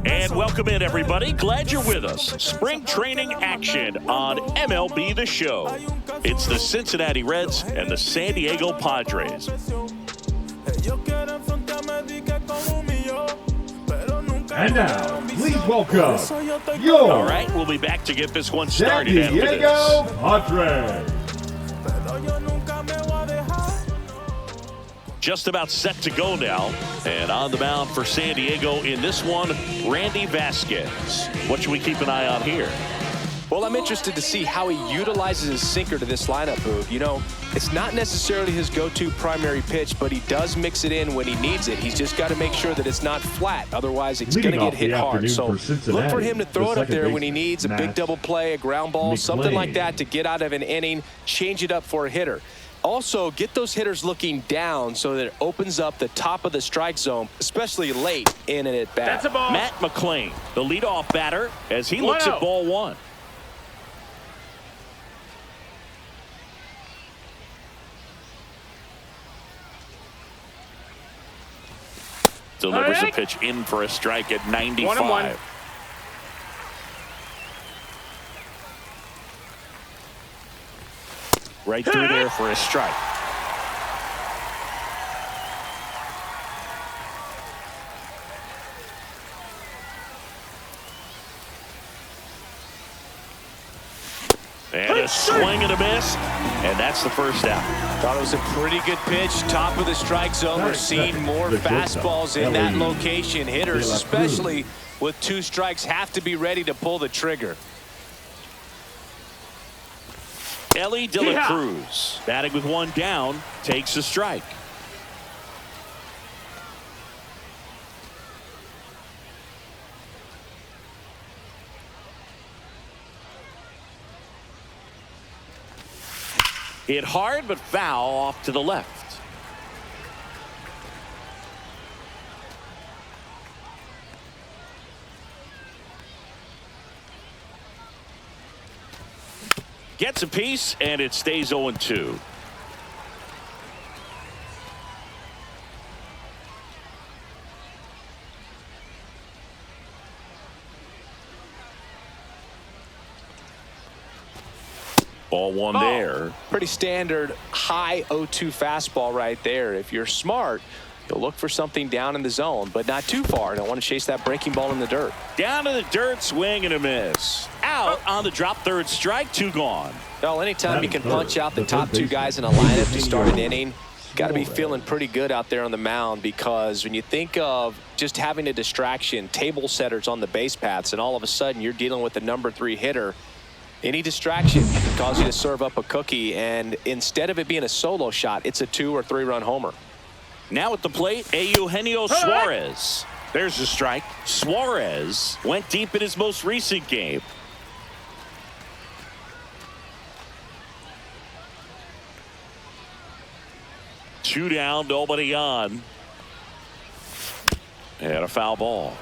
And welcome in, everybody. Glad you're with us. Spring training action on MLB The Show. It's the Cincinnati Reds and the San Diego Padres. And now, please welcome All right, we'll be back to get this one started after this. Diego Padres. Just about set to go now. And on the mound for San Diego in this one, Randy Vasquez. What should we keep an eye on here? Well, I'm interested to see how he utilizes his sinker to this lineup, Boog. You know, it's not necessarily his go-to primary pitch, but he does mix it in when he needs it. He's just got to make sure that it's not flat. Otherwise, it's going to get hit hard. So look for him to throw it up there when he needs a big double play, a ground ball, something like that to get out of an inning, change it up for a hitter. Also, get those hitters looking down so that it opens up the top of the strike zone, especially late in an at-bat. That's a ball. Matt McLain, the leadoff batter, as he looks at ball one. Delivers a pitch in for a strike at 95. 1-1. Right through there for a strike. And a swing and a miss, and that's the first out. Thought it was a pretty good pitch, top of the strike zone. We're seeing more fastballs in that location. Hitters, especially with two strikes, have to be ready to pull the trigger. Elly De La Cruz, batting with one down, takes a strike. Hit hard but foul off to the left. Gets a piece, and it stays 0-2. Ball one there. Pretty standard high 0-2 fastball right there. If you're smart, you'll look for something down in the zone, but not too far. Don't want to chase that breaking ball in the dirt. Down to the dirt, swing and a miss. Out on the drop, third strike, two gone. Well, anytime you can punch out the top two guys in a lineup to start an inning, got to be feeling pretty good out there on the mound, because when you think of just having a distraction, table setters on the base paths, and all of a sudden you're dealing with the number 3 hitter, any distraction can cause you to serve up a cookie, and instead of it being a solo shot, it's a 2 or 3 run homer. Now at the plate, Eugenio Suarez. There's a strike. Suarez went deep in his most recent game. Two down, nobody on. And a foul ball.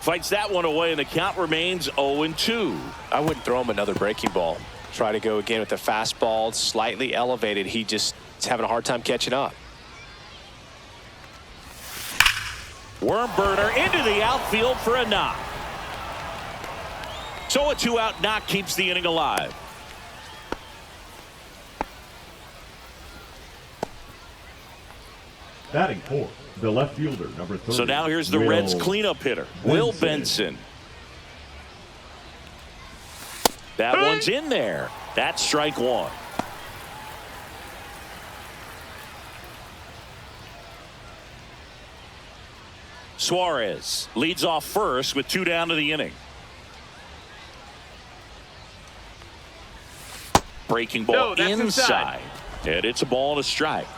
Fights that one away, and the count remains 0-2. I wouldn't throw him another breaking ball. Try to go again with the fastball, slightly elevated. He just is having a hard time catching up. Worm burner into the outfield for a knock. So a 2-out knock keeps the inning alive. Batting fourth, the left fielder, number 30. So now here's the Reds cleanup hitter, Will Benson. That one's in there. That's strike one. Suarez leads off first with 2 down to the inning. Breaking ball inside. And it's a ball and a strike.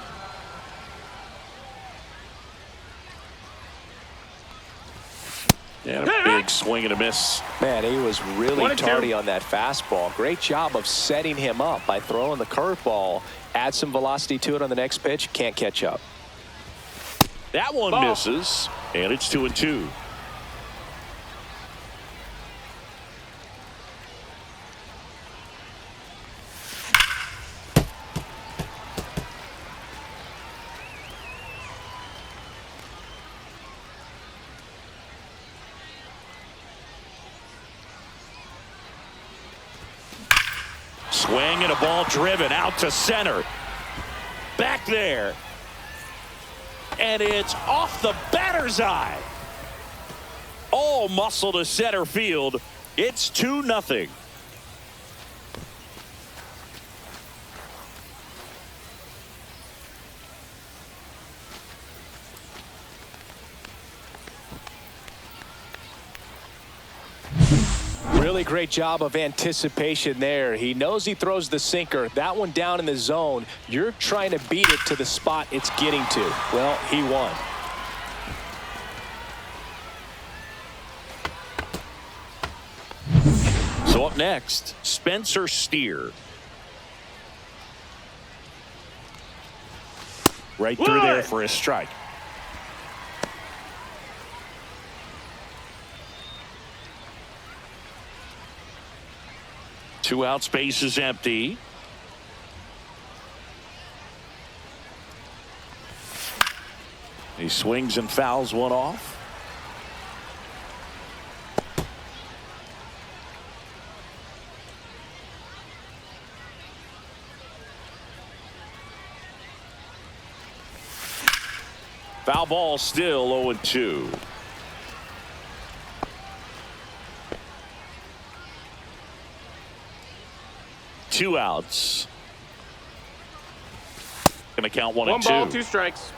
And a big swing and a miss. Man, he was really tardy on that fastball. Great job of setting him up by throwing the curveball. Add some velocity to it on the next pitch. Can't catch up. That one misses, and it's 2-2. Swing and a ball driven out to center. Back there. And it's off the batter's eye. All muscle to center field. It's 2-0. Really great job of anticipation there. He knows he throws the sinker. That one down in the zone. You're trying to beat it to the spot it's getting to. Well, he won. So up next, Spencer Steer. Right through there for a strike. Two outs, base is empty. He swings and fouls one off. Foul ball, still 0-2. Two outs. Gonna count 1 and 2. 1 ball, 2 strikes.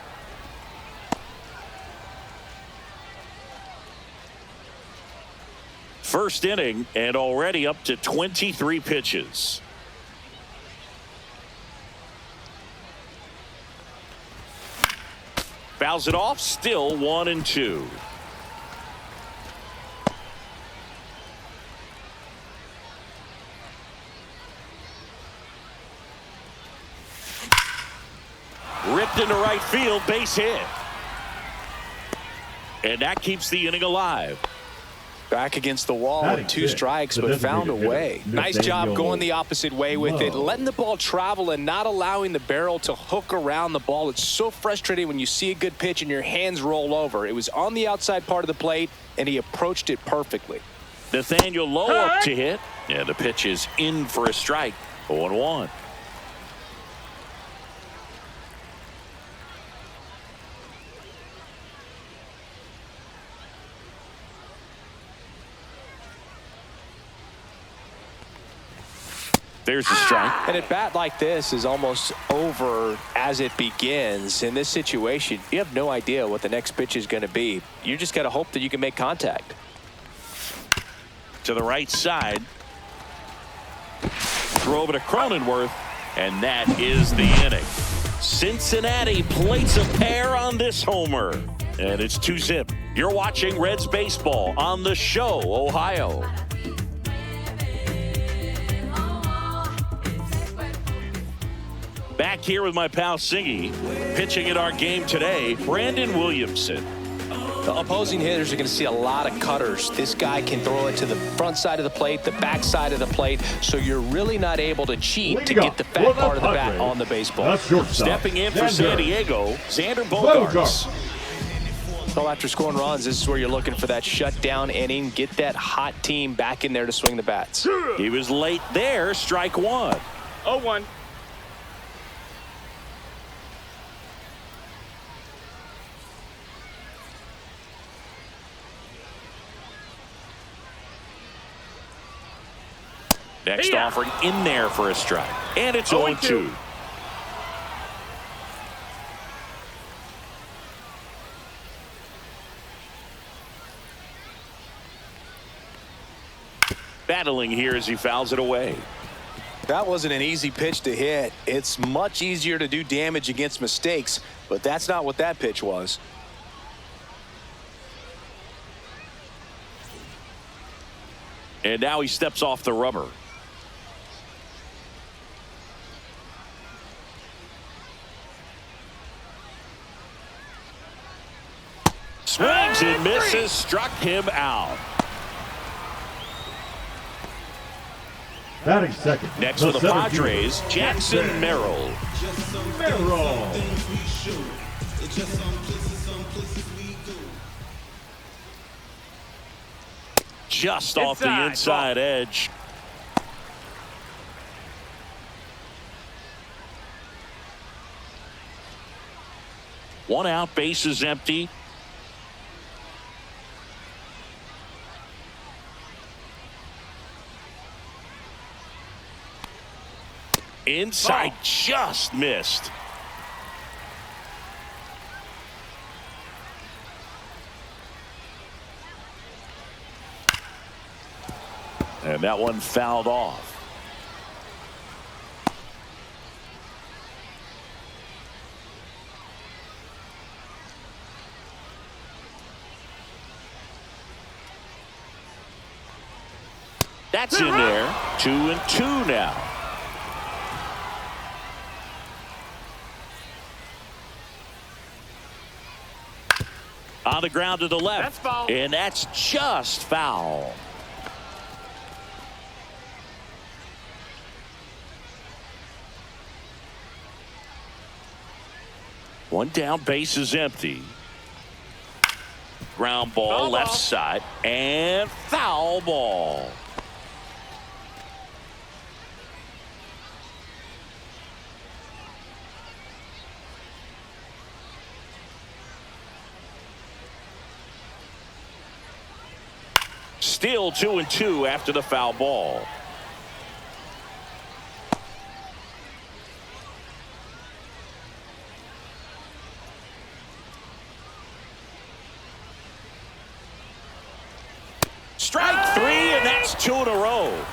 First inning and already up to 23 pitches. Fouls it off, still 1 and 2. Ripped into right field, base hit. And that keeps the inning alive. Back against the wall and 2 strikes, but found a way. Nice job going the opposite way with it, letting the ball travel and not allowing the barrel to hook around the ball. It's so frustrating when you see a good pitch and your hands roll over. It was on the outside part of the plate, and he approached it perfectly. Nathaniel Lowe up to hit. Yeah, the pitch is in for a strike. 0-1. There's the strike. And a bat like this is almost over as it begins. In this situation, you have no idea what the next pitch is going to be. You just got to hope that you can make contact. To the right side. Throw over to Cronenworth, and that is the inning. Cincinnati plates a pair on this homer, and it's 2-zip. You're watching Reds baseball on The Show, Ohio. Back here with my pal Singy, pitching in our game today, Brandon Williamson. The opposing hitters are going to see a lot of cutters. This guy can throw it to the front side of the plate, the back side of the plate, so you're really not able to cheat to get the fat part of the bat on the baseball. Stepping in for San Diego, Xander Bogearts. So after scoring runs, this is where you're looking for that shutdown inning. Get that hot team back in there to swing the bats. He was late there, strike 1. 0-1. Next offering in there for a strike. And it's 0-2. Battling here as he fouls it away. That wasn't an easy pitch to hit. It's much easier to do damage against mistakes, but that's not what that pitch was. And now he steps off the rubber. Swings and misses, struck him out. Batting second. Next for the Padres, Jackson Merrill. Just off the inside edge. One out, base is empty. Inside, just missed. And that one fouled off. That's in there. 2-2 now. On the ground to the left. That's foul. And that's just foul. One down, base is empty. Ground ball, left side, and foul ball. Still 2-2 after the foul ball. Strike 3, and that's 2 in a row.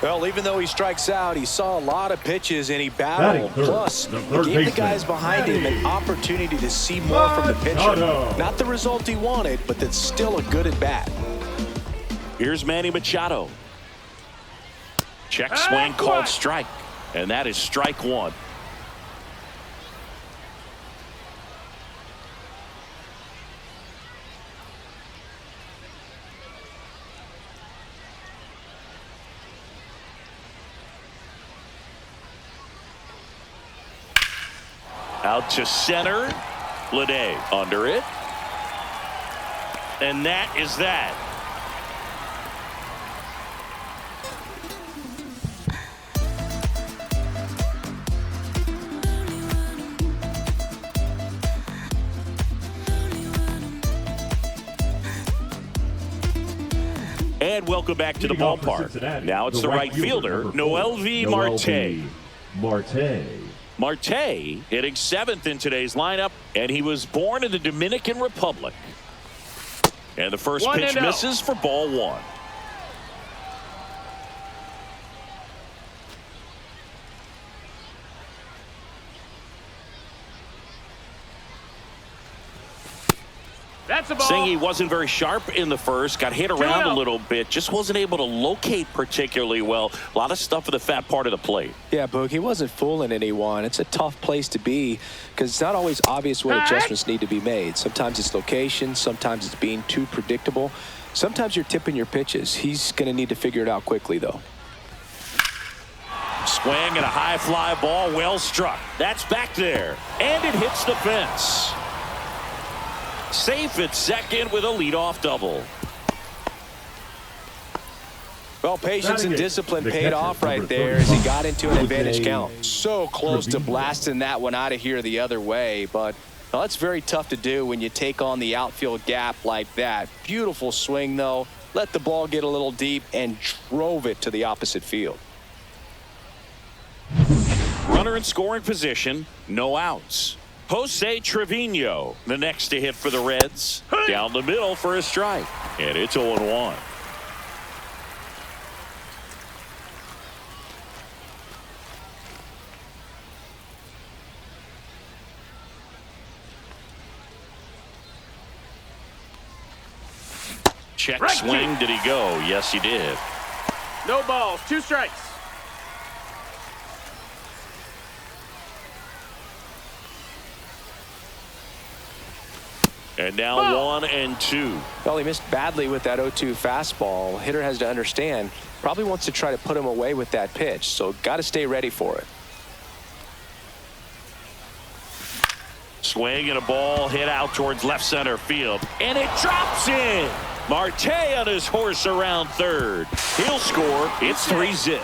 Well, even though he strikes out, he saw a lot of pitches and he battled. Plus, he gave the guys behind him an opportunity to see more from the pitcher. Not the result he wanted, but that's still a good at bat. Here's Manny Machado. Check swing called strike, and that is strike 1. Out to center. Bleday under it. And that is that. And welcome back to the ballpark. Now it's the right fielder, Noelvi Marte. Marte hitting 7th in today's lineup, and he was born in the Dominican Republic. And the first pitch misses for ball 1. That's a ball. Singy wasn't very sharp in the first, got hit around a little bit, just wasn't able to locate particularly well. A lot of stuff in the fat part of the plate. Yeah, Boog, he wasn't fooling anyone. It's a tough place to be because it's not always obvious what adjustments need to be made. Sometimes it's location, sometimes it's being too predictable. Sometimes you're tipping your pitches. He's going to need to figure it out quickly, though. Swing and a high fly ball, well struck. That's back there, and it hits the fence. Safe at second with a leadoff double. Well, patience and discipline paid off right there as he got into an advantage count. So close to blasting that one out of here the other way, but well, that's very tough to do when you take on the outfield gap like that. Beautiful swing, though. Let the ball get a little deep and drove it to the opposite field. Runner in scoring position, no outs. Jose Trevino, the next to hit for the Reds. Down the middle for a strike. And it's 0-1. check swing. Did he go? Yes, he did. No balls, 2 strikes. And now 1-2. Well, he missed badly with that 0-2 fastball. Hitter has to understand, probably wants to try to put him away with that pitch, so got to stay ready for it. Swing and a ball hit out towards left center field, and it drops in. Marte on his horse around third. He'll score. It's 3-zip.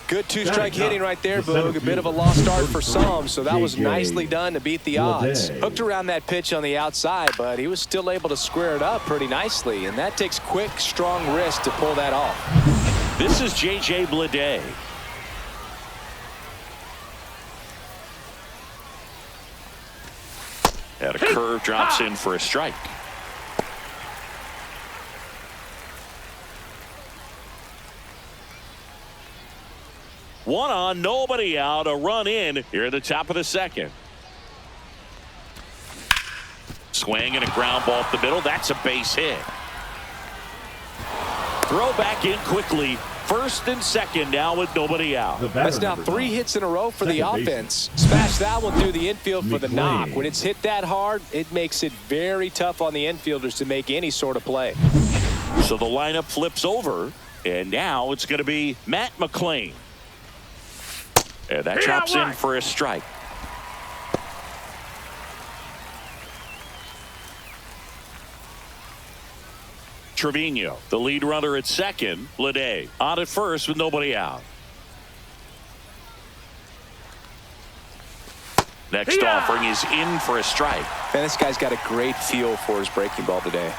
Good 2-strike hitting right there, Boog. A bit of a lost start for some, so that was nicely done to beat the odds. Hooked around that pitch on the outside, but he was still able to square it up pretty nicely, and that takes quick, strong wrist to pull that off. This is JJ Bleday. And a curve drops in for a strike. One on, nobody out, a run in here at the top of the second. Swing and a ground ball up the middle. That's a base hit. Throw back in quickly. First and second now with nobody out. That's now 3 hits in a row for the offense. Smash that one through the infield for the knock. When it's hit that hard, it makes it very tough on the infielders to make any sort of play. So the lineup flips over, and now it's going to be Matt McLain. And that drops in for a strike. Trevino, the lead runner at second. Bleday on at first with nobody out. Next offering is in for a strike. And this guy's got a great feel for his breaking ball today.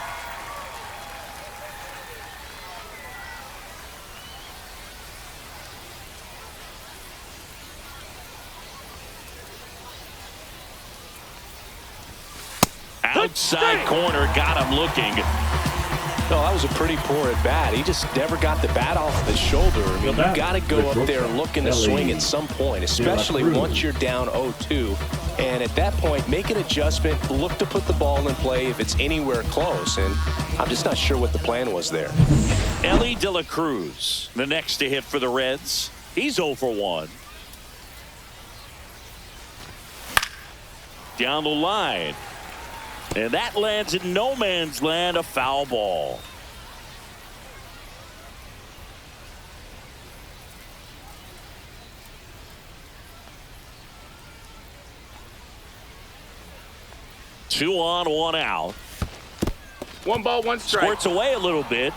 Outside corner, got him looking. No, that was a pretty poor at bat. He just never got the bat off the shoulder. I mean, you got to go up there looking to swing at some point, especially once you're down 0-2. And at that point, make an adjustment, look to put the ball in play if it's anywhere close. And I'm just not sure what the plan was there. Elly De La Cruz, the next to hit for the Reds. He's 0 for 1. Down the line. And that lands in no man's land, a foul ball. Two on, one out. 1 ball, 1 strike. Squirts away a little bit.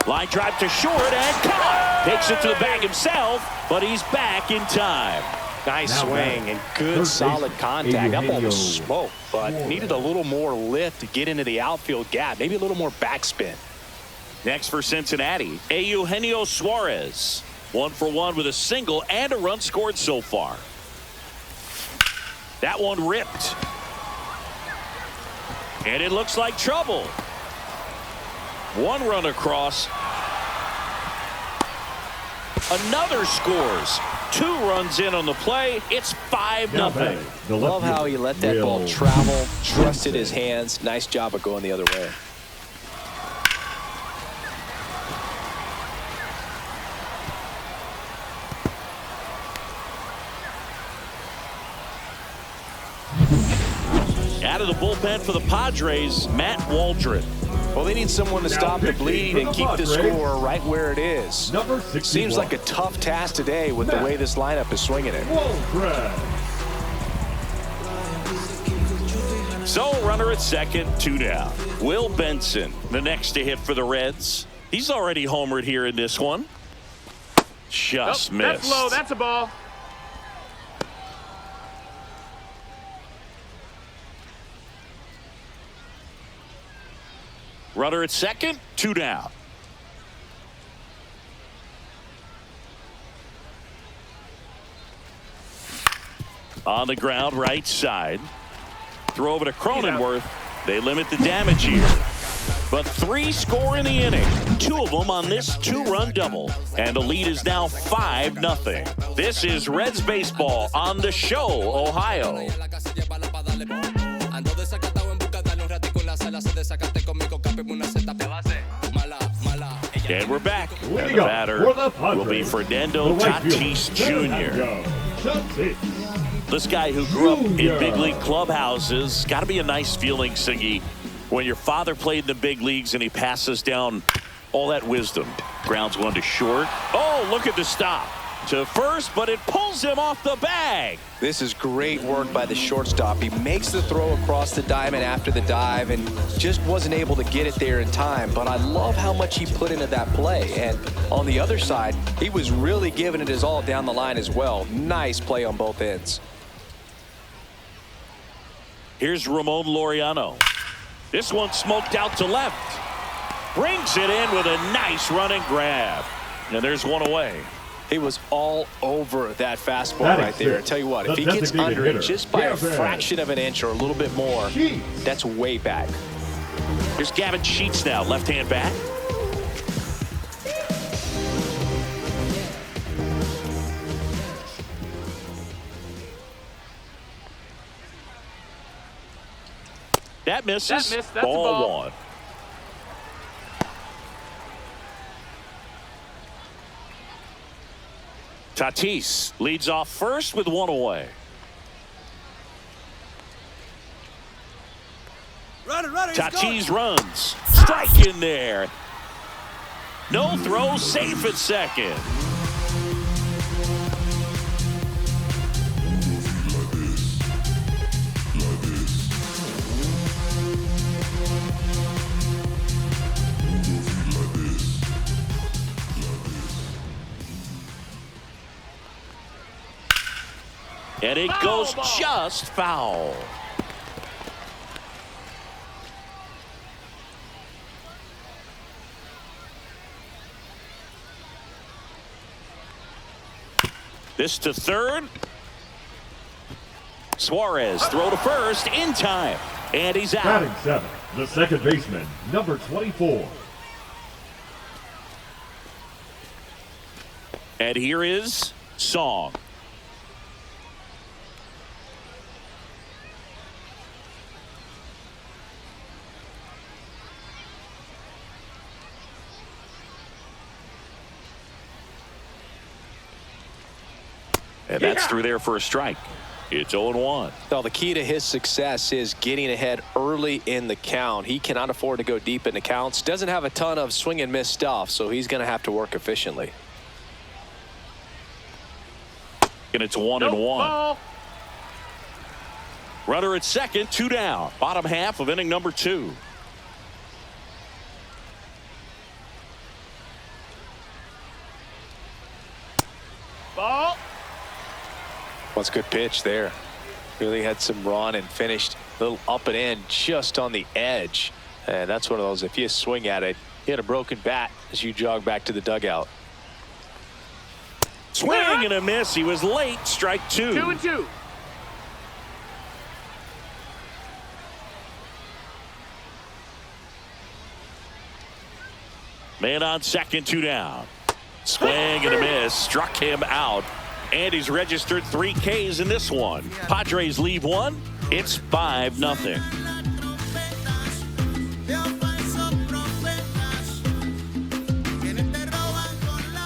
Line drive to short and caught. Takes it to the bag himself, but he's back in time. Nice swing and good solid contact. That ball was smoked, but needed a little more lift to get into the outfield gap. Maybe a little more backspin. Next for Cincinnati, Eugenio Suarez. 1 for 1 with a single and a run scored so far. That one ripped. And it looks like trouble. 1 run across. Another scores. 2 runs in on the play. It's 5-0. Love how he let that ball travel, trusted his hands. Nice job of going the other way. Out of the bullpen for the Padres, Matt Waldron. Well, they need someone to stop the bleed and keep the score right where it is. Seems like a tough task today with the way this lineup is swinging it. So, runner at second, 2 down. Will Benson, the next to hit for the Reds. He's already homered here in this one. Just missed. That's low. That's a ball. Runner at second, 2 down. On the ground, right side. Throw over to Cronenworth. They limit the damage here. But 3 score in the inning, 2 of them on this 2-run double. And the lead is now 5-0. This is Reds baseball on the show, Ohio. And we're back. And the batter will be Fernando Tatis Jr. This guy who grew up in big league clubhouses. Got to be a nice feeling, Siggy, when your father played in the big leagues and he passes down all that wisdom. Grounds one to short. Oh, look at the stop. To first, but it pulls him off the bag. This is great work by the shortstop. He makes the throw across the diamond after the dive and just wasn't able to get it there in time. But I love how much he put into that play. And on the other side, he was really giving it his all down the line as well. Nice play on both ends. Here's Ramon Laureano. This one smoked out to left. Brings it in with a nice running grab. And there's one away. He was all over that fastball right there. I tell you what, if he gets under it just by a fraction of an inch or a little bit more, that's way back. Here's Gavin Sheets now, left-hand bat. That misses. That's ball 1. Tatis leads off first with 1 away. Tatis runs. Strike in there. No throw, safe at second. And it goes just foul. This to third. Suarez throw to first in time. And he's out. Batting 7, the second baseman, number 24. And here is Song. And that's through there for a strike. It's 0-1. Well, the key to his success is getting ahead early in the count. He cannot afford to go deep in the counts. Doesn't have a ton of swing and miss stuff, so he's going to have to work efficiently. And it's 1-1. Runner at second, 2 down. Bottom half of inning number 2. Ball. What's a good pitch there. Really had some run and finished a little up and in just on the edge. And that's one of those, if you swing at it, you had a broken bat as you jog back to the dugout. Swing and a miss. He was late. Strike 2. 2-2. Man on second, 2 down. Swing and a miss. Struck him out. And he's registered 3 Ks in this one. Padres leave 1. It's 5-0.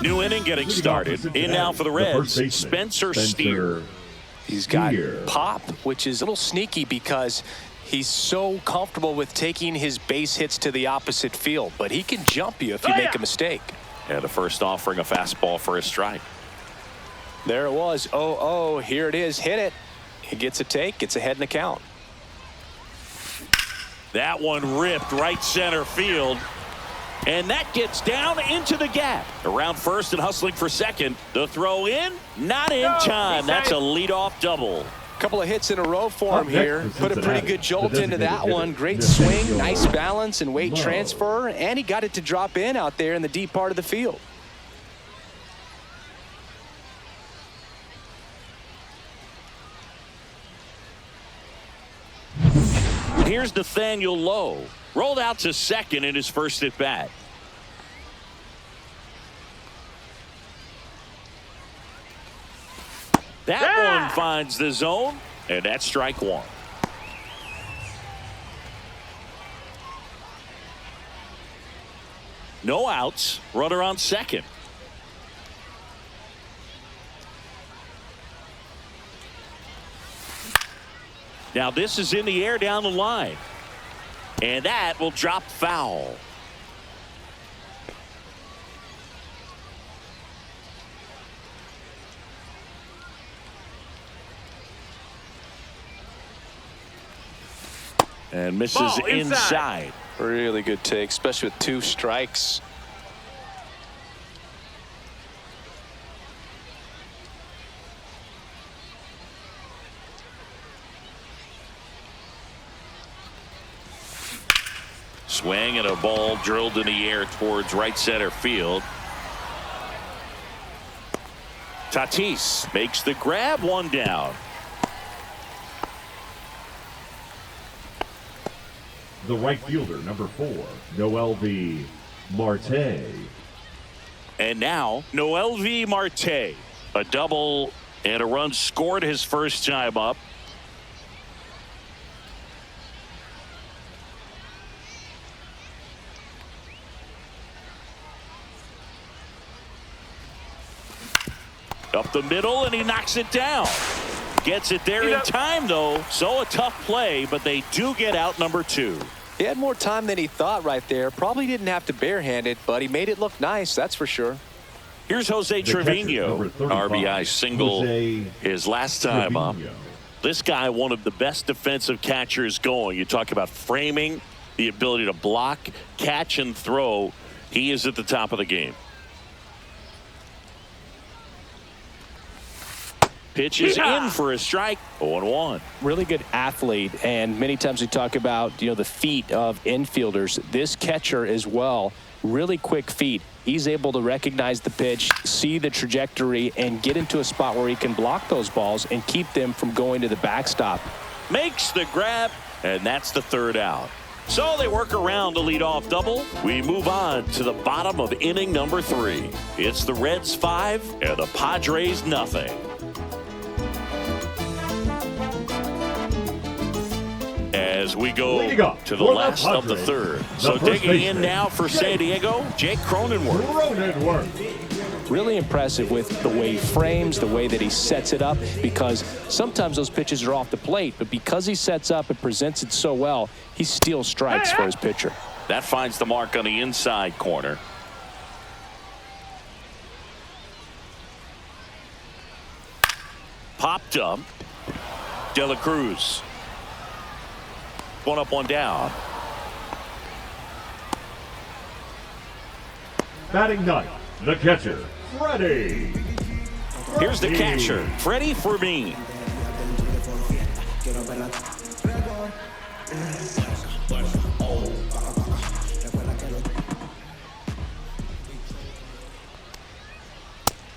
New inning getting started. In now for the Reds, Spencer Steer. He's got pop, which is a little sneaky because he's so comfortable with taking his base hits to the opposite field. But he can jump you if you make a mistake. And the first offering a fastball for a strike. There it was. 0-0. Here it is. Hit it. He gets a take. Gets ahead in the count. That one ripped right center field. And that gets down into the gap. Around first and hustling for second. The throw in. Not in time. That's a leadoff double. Couple of hits in a row for him here. Put a pretty good jolt into that one. Great swing. Nice balance and weight transfer. And he got it to drop in out there in the deep part of the field. Here's Nathaniel Lowe. Rolled out to second in his first at bat. That one finds the zone, and that's strike one. No outs, runner on second. Now this is in the air down the line, and that will drop foul. And misses Ball inside. Really good take, especially with 2 strikes. Swing and a ball drilled in the air towards right center field. Tatis makes the grab, one down. The right fielder, number 4, Noelvi Marte. And now Noelvi Marte, a double and a run scored his first time up. Up the middle, and he knocks it down. Gets it there in time, though. So a tough play, but they do get out number 2. He had more time than he thought right there. Probably didn't have to barehand it, but he made it look nice, that's for sure. Here's Jose Trevino, RBI single his last time up. This guy, one of the best defensive catchers going. You talk about framing, the ability to block, catch, and throw. He is at the top of the game. Pitch is in for a strike. 0-1. Really good athlete, and many times we talk about, the feet of infielders. This catcher as well, really quick feet. He's able to recognize the pitch, see the trajectory, and get into a spot where he can block those balls and keep them from going to the backstop. Makes the grab, and that's the third out. So they work around the leadoff double. We move on to the bottom of inning number 3. It's the Reds 5 and the Padres nothing. As we go to the last of the third. So digging in now for San Diego, Jake Cronenworth. Really impressive with the way he frames, the way that he sets it up, because sometimes those pitches are off the plate, but because he sets up and presents it so well, he steals strikes for his pitcher. That finds the mark on the inside corner. Popped up. De La Cruz. One up, one down. Batting ninth, the catcher, Freddy. Here's the catcher, Freddy Fermin.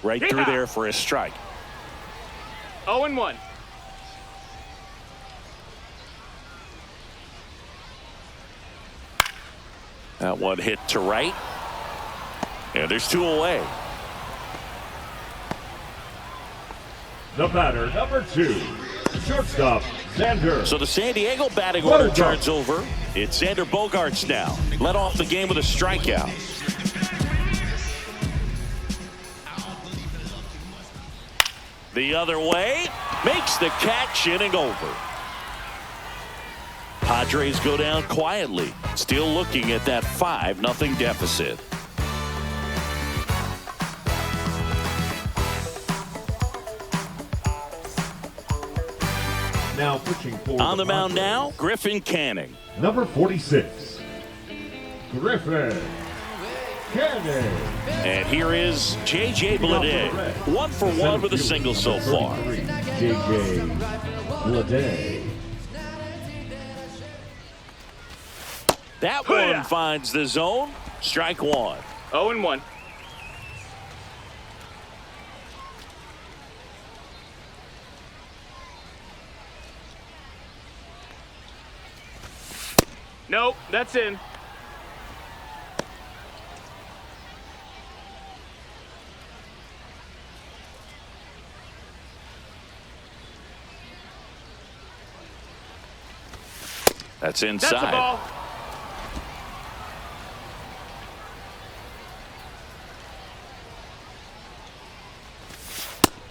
Right through there for a strike. 0-1. That one hit to right. And there's 2 away. The batter, number 2, shortstop, Xander. So the San Diego batting order turns over. It's Xander Bogearts now. Led off the game with a strikeout. The other way. Makes the catch, inning over. Padres go down quietly. Still looking at that 5-0 deficit. Now pitching for on the mound now, Griffin Canning. Number 46, Griffin Canning. And here is JJ Bleday. 1 for 1 with a single so far. JJ Bleday. That one finds the zone. Strike 1. 0-1. Nope, that's in. That's inside. That's a ball.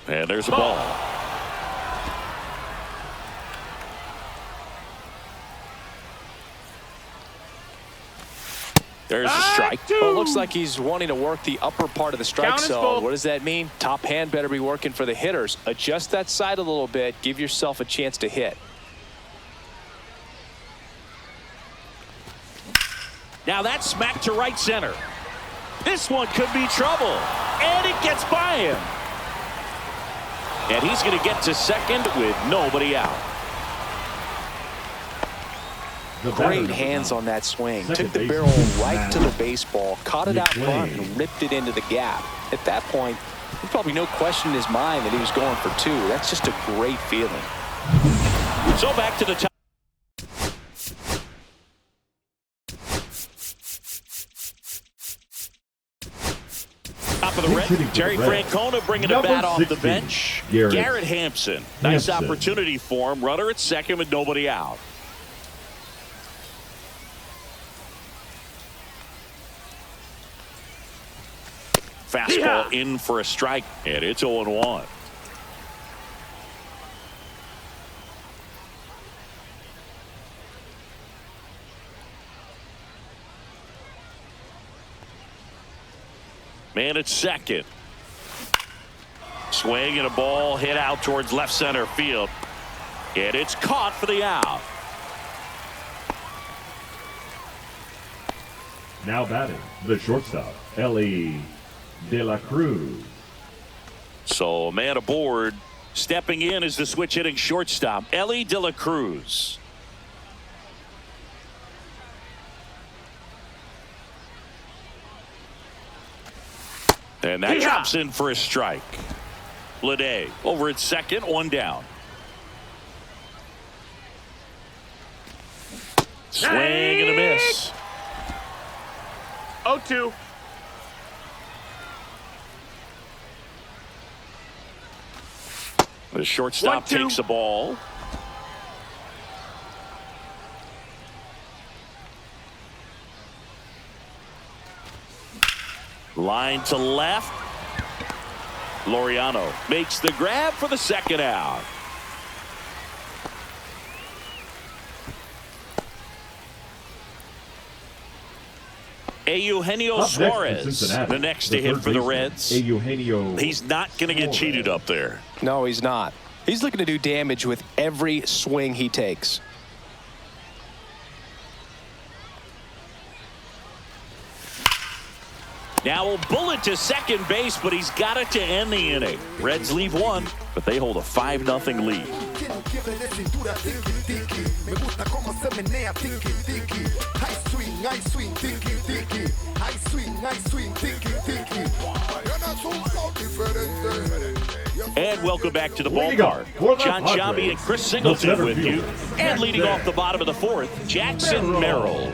And there's a ball. There's a strike. Well, it looks like he's wanting to work the upper part of the strike Count is zone. full. What does that mean? Top hand better be working for the hitters. Adjust that side a little bit. Give yourself a chance to hit. Now that's smacked to right center. This one could be trouble. And it gets by him. And he's going to get to second with nobody out. Great hands on that swing. Took the barrel right to the baseball, caught it out front, and ripped it into the gap. At that point, there's probably no question in his mind that he was going for two. That's just a great feeling. So back to the top. Top of the Reds, Terry Francona bringing a bat off the bench. Garrett Hampson. Nice opportunity for him. Runner at second with nobody out. Fastball in for a strike, and it's 0-1. Man at second. Swing and a ball hit out towards left center field. And it's caught for the out. Now batting, the shortstop, Elly De La Cruz. So a man aboard. Stepping in is the switch hitting shortstop, Elly De La Cruz. And that drops in for a strike. Bleday over at second, one down. Swing and a miss. 0-2. The shortstop takes the ball. Line to left. Laureano makes the grab for the second out. Eugenio Suarez, the next to hit for the Reds. He's not going to get cheated up there. No, he's not. He's looking to do damage with every swing he takes. Now a bullet to second base, but he's got it to end the inning. Reds leave one, but they hold a 5-0 lead. And welcome back to the ballpark. John Sciambi and Chris Singleton with you. And leading off the bottom of the fourth, Jackson Merrill.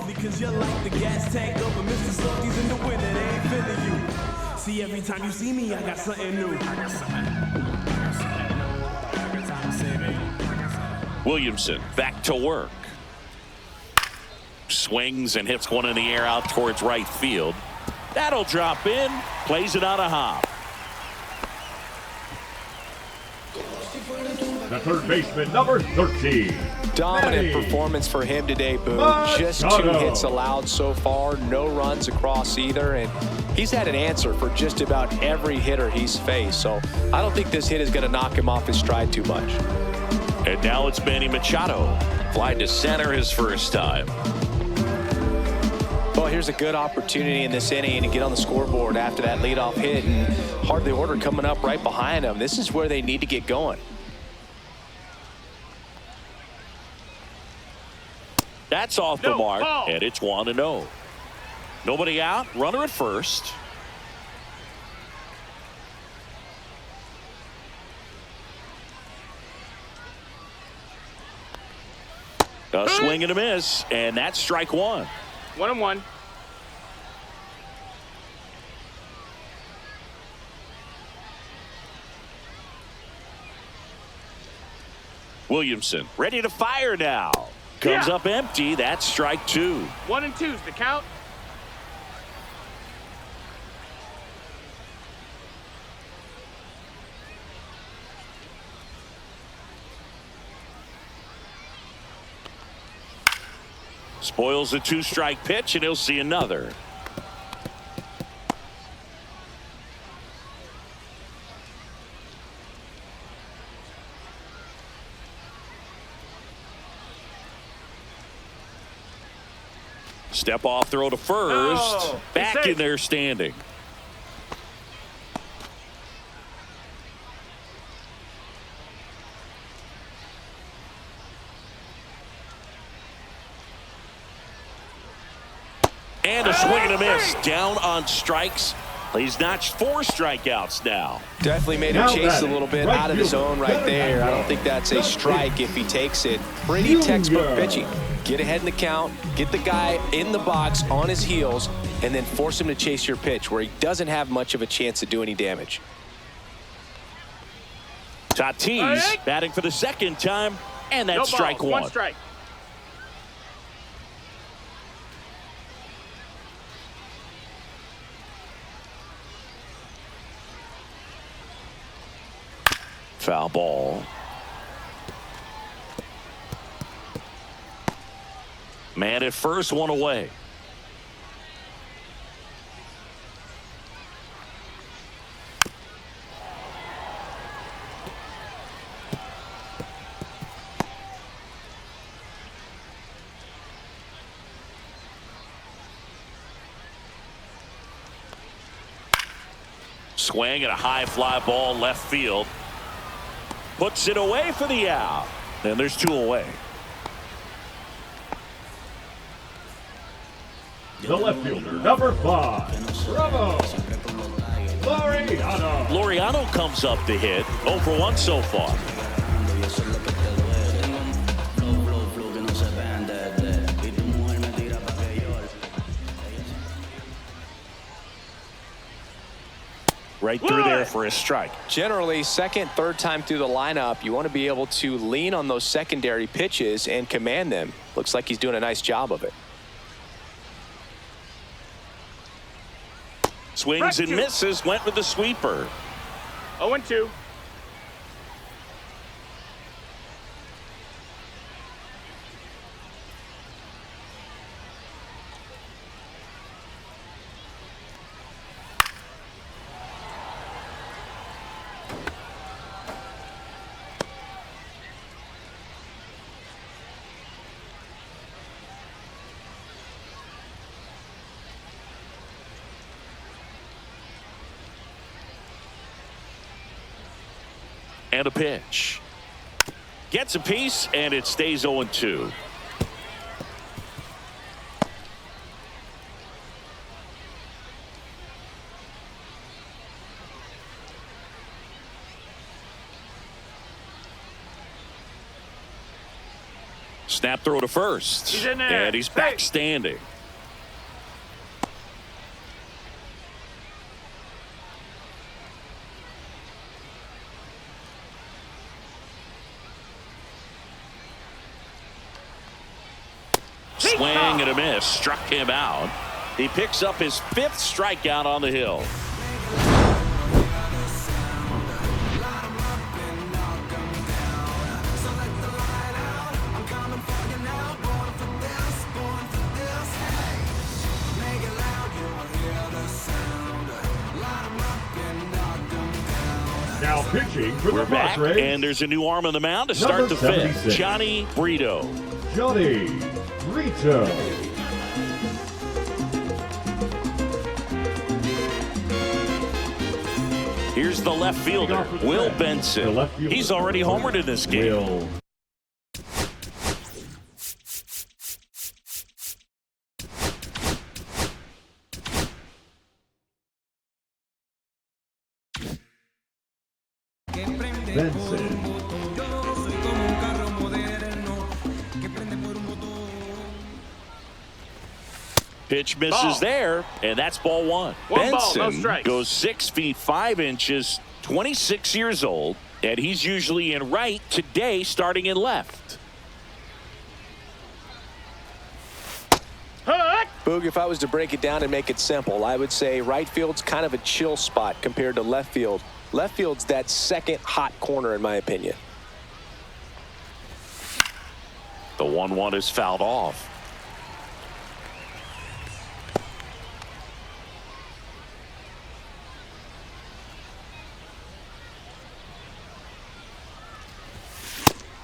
Because you're like the gas tank over Mr. Salty's in the winter, they ain't feeling you. See, every time you see me, I got something new. Williamson back to work. Swings and hits one in the air out towards right field. That'll drop in. Plays it on a hop. The third baseman, number 13. Dominant performance for him today, Boo. Just 2 hits allowed so far, no runs across either, and he's had an answer for just about every hitter he's faced. So I don't think this hit is going to knock him off his stride too much. And now it's Manny Machado. Flying to center his first time. Well, here's a good opportunity in this inning to get on the scoreboard after that leadoff hit, and hardly order coming up right behind him. This is where they need to get going. That's off the mark, and it's 1-0. Nobody out, runner at first. A swing and a miss, and that's strike one. 1-1. Williamson ready to fire now. Comes up empty. That's strike two. 1 and 2's the count. Spoils the two-strike pitch, and he'll see another. Step off throw to first. Oh, back in there standing. And a swing and a miss. Down on strikes. He's notched 4 strikeouts now. Definitely made him chase a little bit out of his zone right there. I don't think that's a strike if he takes it. Pretty textbook pitching. Get ahead in the count, get the guy in the box on his heels, and then force him to chase your pitch where he doesn't have much of a chance to do any damage. Tatis batting for the second time, and that's strike one. 1 strike. Foul ball. Man at first, one away. Swing and a high fly ball left field. Puts it away for the out. And there's 2 away. The left fielder, number 5, Ramon Laureano. Laureano comes up to hit. 0 for 1 so far. Right through there for a strike. Generally, second, third time through the lineup, you want to be able to lean on those secondary pitches and command them. Looks like he's doing a nice job of it. Swings and misses. Went with the sweeper. 0 and 2. And a pitch. Gets a piece, and it stays 0 and 2. Snap throw to first. He's in there. And he's back standing. Swing and a miss. Struck him out. He picks up his 5th strikeout on the hill. Now pitching for We're the back, Padres. and there's a new arm on the mound to start the 5th. Johnny Brito. Johnny Brito. Here's the left fielder, Will Benson. He's already homered in this game. Will. Benson. Pitch misses Ball. there, and that's ball one. One ball, no Benson strikes. goes 6 feet 5 inches, 26 years old, and he's usually in right, today starting in left. Hook. Boog, if I was to break it down and make it simple, I would say right field's kind of a chill spot compared to left field. Left field's that second hot corner, in my opinion. The 1-1 is fouled off.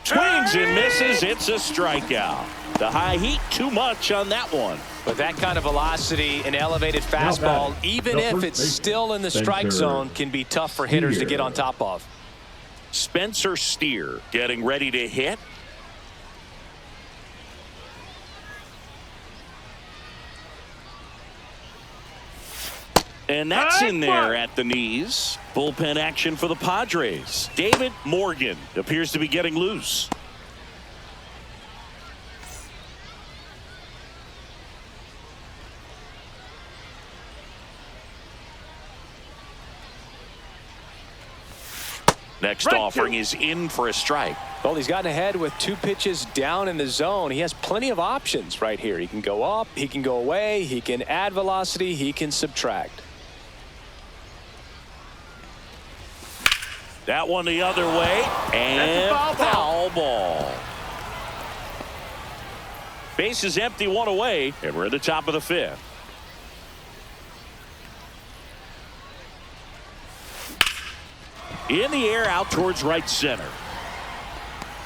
Swings and misses. It's a strikeout. The high heat too much on that one. With that kind of velocity, an elevated fastball, even if it's still in the strike zone, can be tough for hitters to get on top of. Spencer Steer getting ready to hit. And that's in there at the knees. Bullpen action for the Padres. David Morgan appears to be getting loose. Next offering is in for a strike. Well, he's gotten ahead with 2 pitches down in the zone. He has plenty of options right here. He can go up, he can go away, he can add velocity, he can subtract. That one the other way, and foul ball. Base is empty, 1 away, and we're at the top of the 5th. In the air, out towards right center.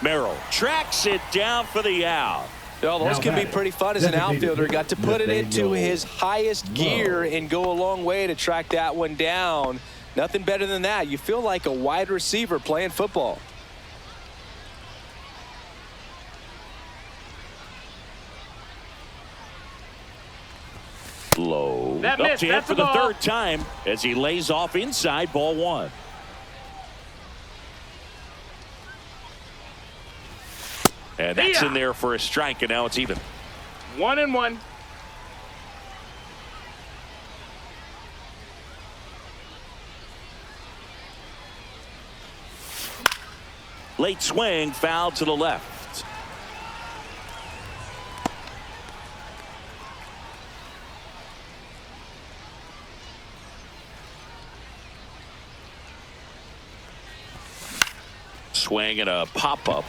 Merrill tracks it down for the out. Well, those can be pretty fun as an outfielder. Got to put it into his highest gear and go a long way to track that one down. Nothing better than that. You feel like a wide receiver playing football. Low. That Up missed. to hit That's for the the ball. 3rd time as he lays off inside, ball 1. And that's in there for a strike, and now it's even. 1-1. Late swing, foul to the left. Swing and a pop-up.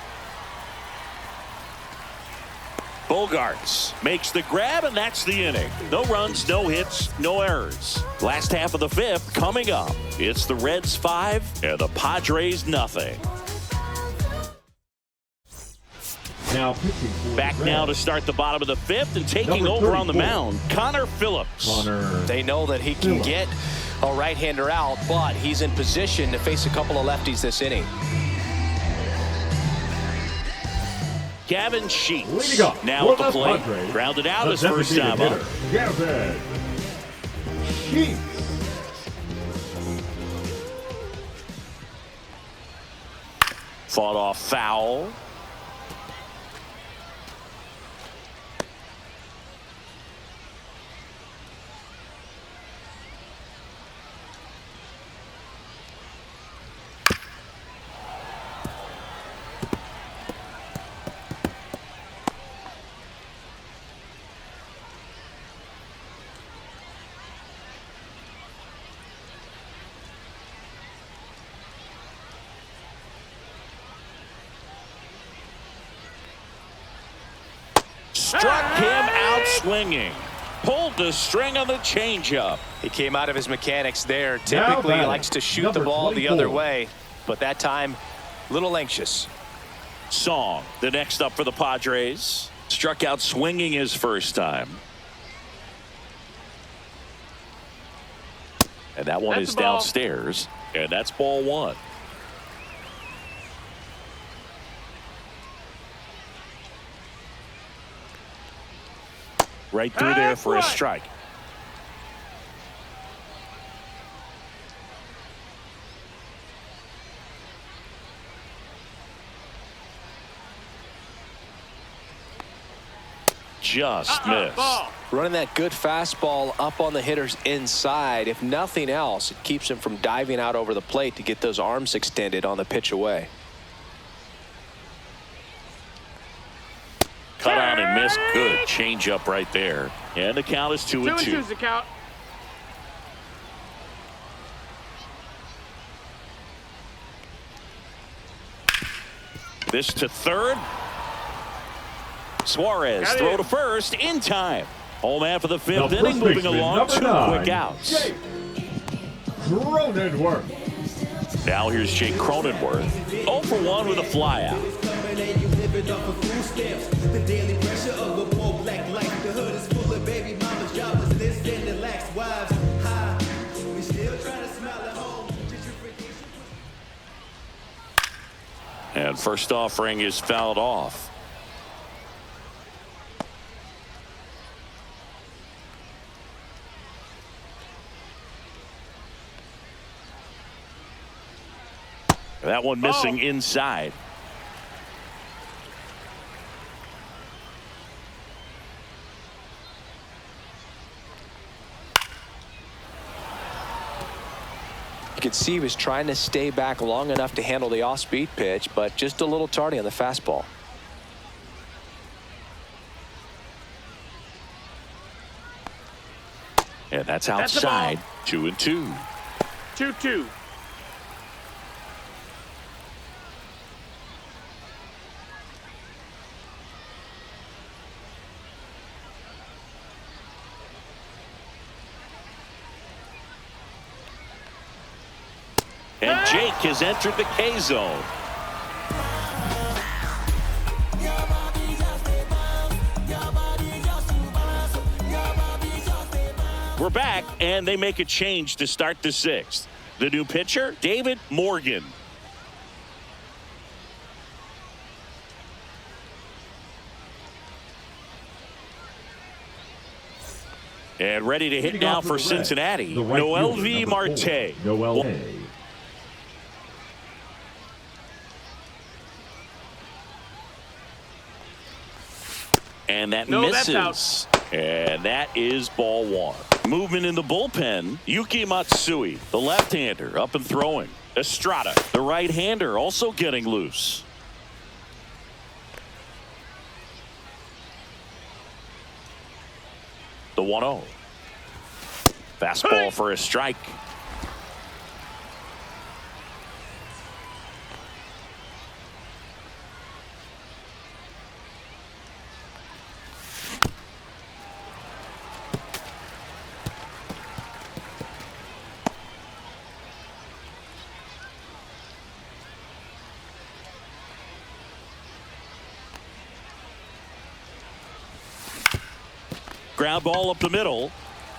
Bogearts makes the grab, and that's the inning. No runs, no hits, no errors. Last half of the 5th coming up. It's the Reds 5 and the Padres nothing. Now pitching for Back the now to Reds. start the bottom of the 5th and taking Number over on the 34. mound, Connor Phillips. They know that he can get a right-hander out, but he's in position to face a couple of lefties this inning. Gavin Sheets Leading up now for at the the plate. Padres, Grounded out the his first designated time up. hitter, Gavin Sheets. Fought off foul. Struck him out swinging. Pulled the string on the changeup. He came out of his mechanics there. Typically, he likes to shoot the ball the other way, but that time, a little anxious. Song, the next up for the Padres. Struck out swinging his first time. And that one That's is the ball. downstairs. And that's ball 1. Right through there for a strike. Just missed. Ball. Running that good fastball up on the hitter's inside. If nothing else, it keeps him from diving out over the plate to get those arms extended on the pitch away. Cut on and missed. Good change up right there. And the count is 2-2. 2-2's the count. This to third. Suarez throw to first in time. Home half of the fifth inning, moving along, 2 quick outs. Jake Cronenworth. Now here's Jake Cronenworth. 0 for 1 with a fly out. And first offering is fouled off. That one missing inside. You could see he was trying to stay back long enough to handle the off-speed pitch, but just a little tardy on the fastball. And that's outside. 2-2. 2-2. And Jake has entered the K zone. We're back, and they make a change to start the sixth. The new pitcher, David Morgan. And ready to hit now for Cincinnati, Noelvi Marte. Noelvi. And that That's misses. And that is ball 1. Movement in the bullpen. Yuki Matsui, the left-hander, up and throwing. Estrada, the right-hander, also getting loose. The 1-0. Fastball for a strike. Ground ball up the middle.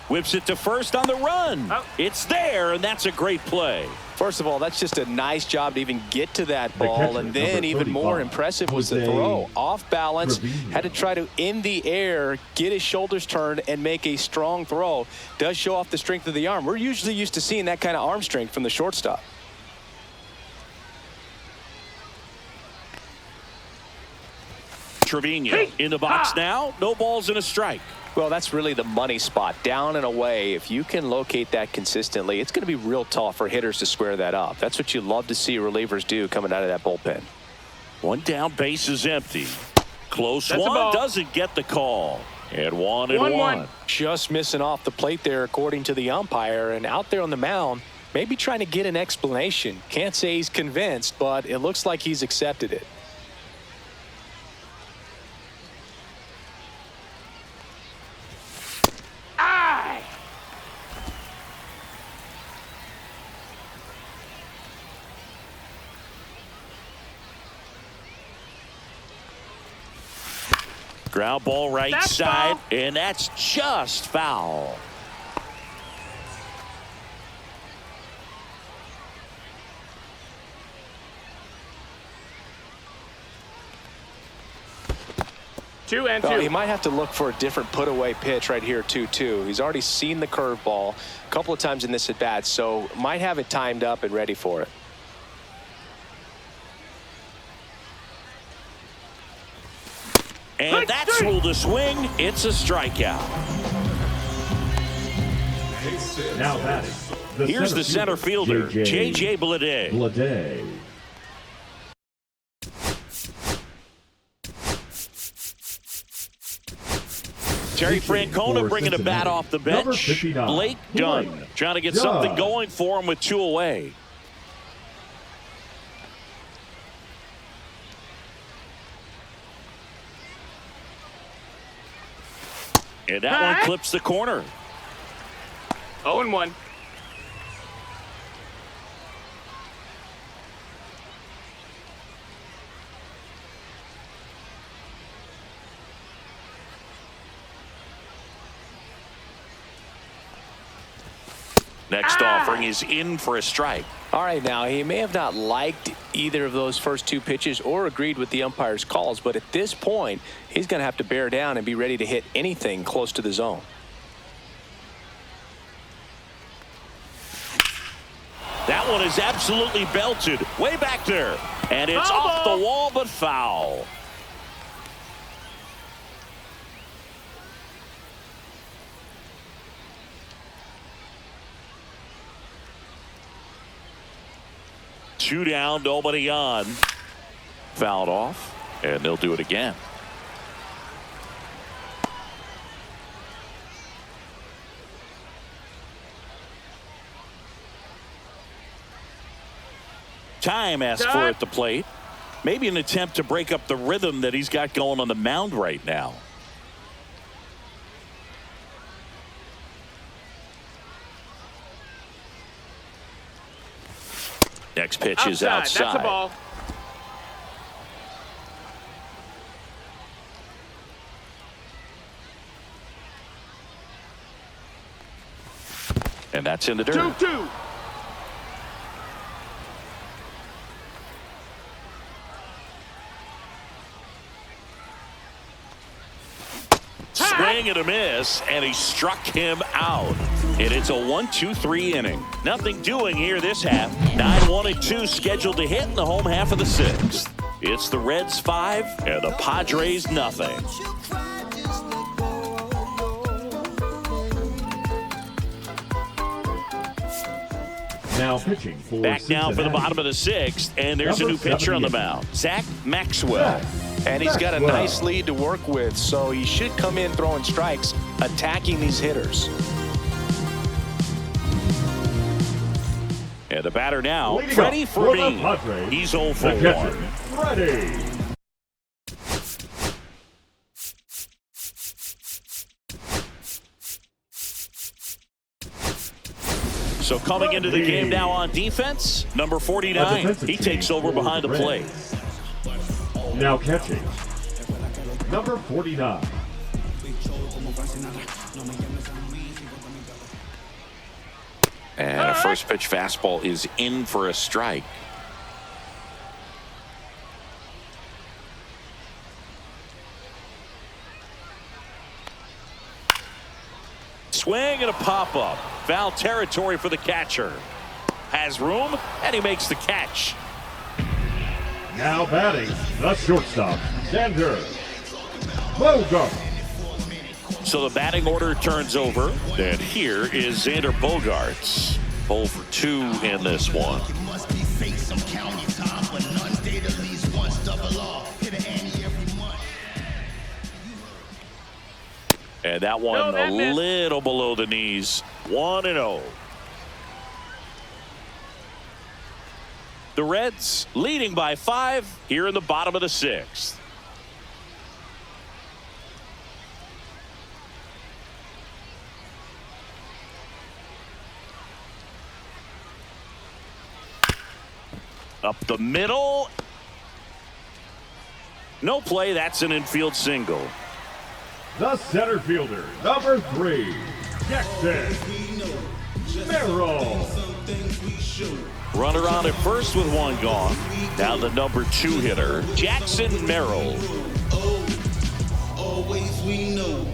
Whips it to first on the run. It's there, and that's a great play. First of all, that's just a nice job to even get to that ball. And then even more impressive was the throw. Off balance, had to try to, in the air, get his shoulders turned and make a strong throw. Does show off the strength of the arm. We're usually used to seeing that kind of arm strength from the shortstop. Trevino in the box now. No balls and a strike. Well, that's really the money spot. Down and away. If you can locate that consistently, it's going to be real tough for hitters to square that up. That's what you love to see relievers do coming out of that bullpen. One down, base is empty. Close That's one, doesn't get the call. And 1-1. Just missing off the plate there, according to the umpire. And out there on the mound, maybe trying to get an explanation. Can't say he's convinced, but it looks like he's accepted it. Ground ball right side, and that's just foul. Two and Well, two. he might have to look for a different put-away pitch right here, 2-2. He's already seen the curveball a couple of times in this at-bat, so might have it timed up and ready for it. And that's ruled a swing. It's a strikeout. Now batting. Here's the center fielder, JJ Bleday. Terry Francona bringing a bat off the bench. Blake Dunn trying to get something going for him with 2 away. And that one clips the corner. 0-1. Next offering is in for a strike. All right, now he may have not liked either of those first 2 pitches or agreed with the umpire's calls, but at this point, he's going to have to bear down and be ready to hit anything close to the zone. That one is absolutely belted way back there. And it's off the wall, but foul. Two down, nobody on. Fouled off, and they'll do it again. Time asked for at the plate. Maybe an attempt to break up the rhythm that he's got going on the mound right now. Next pitch is outside. That's a ball. And that's in the dirt. 2-2. Swing and a miss, and he struck him out. And it's a 1-2-3 inning. Nothing doing here this half. 9-1-2 scheduled to hit in the home half of the 6th. It's the Reds 5 and the Padres nothing. Now pitching for Back now for the Cincinnati. bottom of the 6th, and there's a new pitcher on the mound, Zach Maxwell. And he's got a nice lead to work with, so he should come in throwing strikes, attacking these hitters. And the batter now, Leading Freddy up for the Fermin. Padres, He's 0 for the 1. catcher, Freddy. So coming into the game now on defense, number 49. He takes over behind the plate. Now catching, number 49. And a first pitch fastball is in for a strike. Swing and a pop-up. Foul territory for the catcher. Has room, and he makes the catch. Now batting, the shortstop, Xander Bogearts. So the batting order turns over. And here is Xander Bogearts. 0 for 2 in this one. And that one a little below the knees. 1-0. The Reds leading by 5 here in the bottom of the 6th. Up the middle. No play. That's an infield single. The center fielder, number 3, Jackson Merrill. Runner on at first with 1 gone. Now the number 2 hitter, Jackson Merrill. Always we know.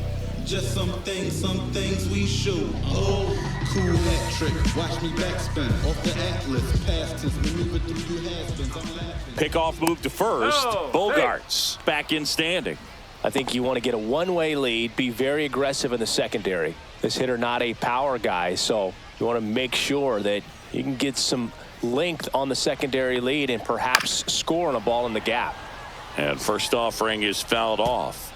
Just some things we show. Oh, cool hat trick. Watch me backspin off the Atlas. Past tense maneuver through your has-beens. I'm laughing. Pickoff move to first. Bogearts back in standing. I think you want to get a one-way lead, be very aggressive in the secondary. This hitter not a power guy, so you want to make sure that you can get some length on the secondary lead and perhaps score on a ball in the gap. And first offering is fouled off.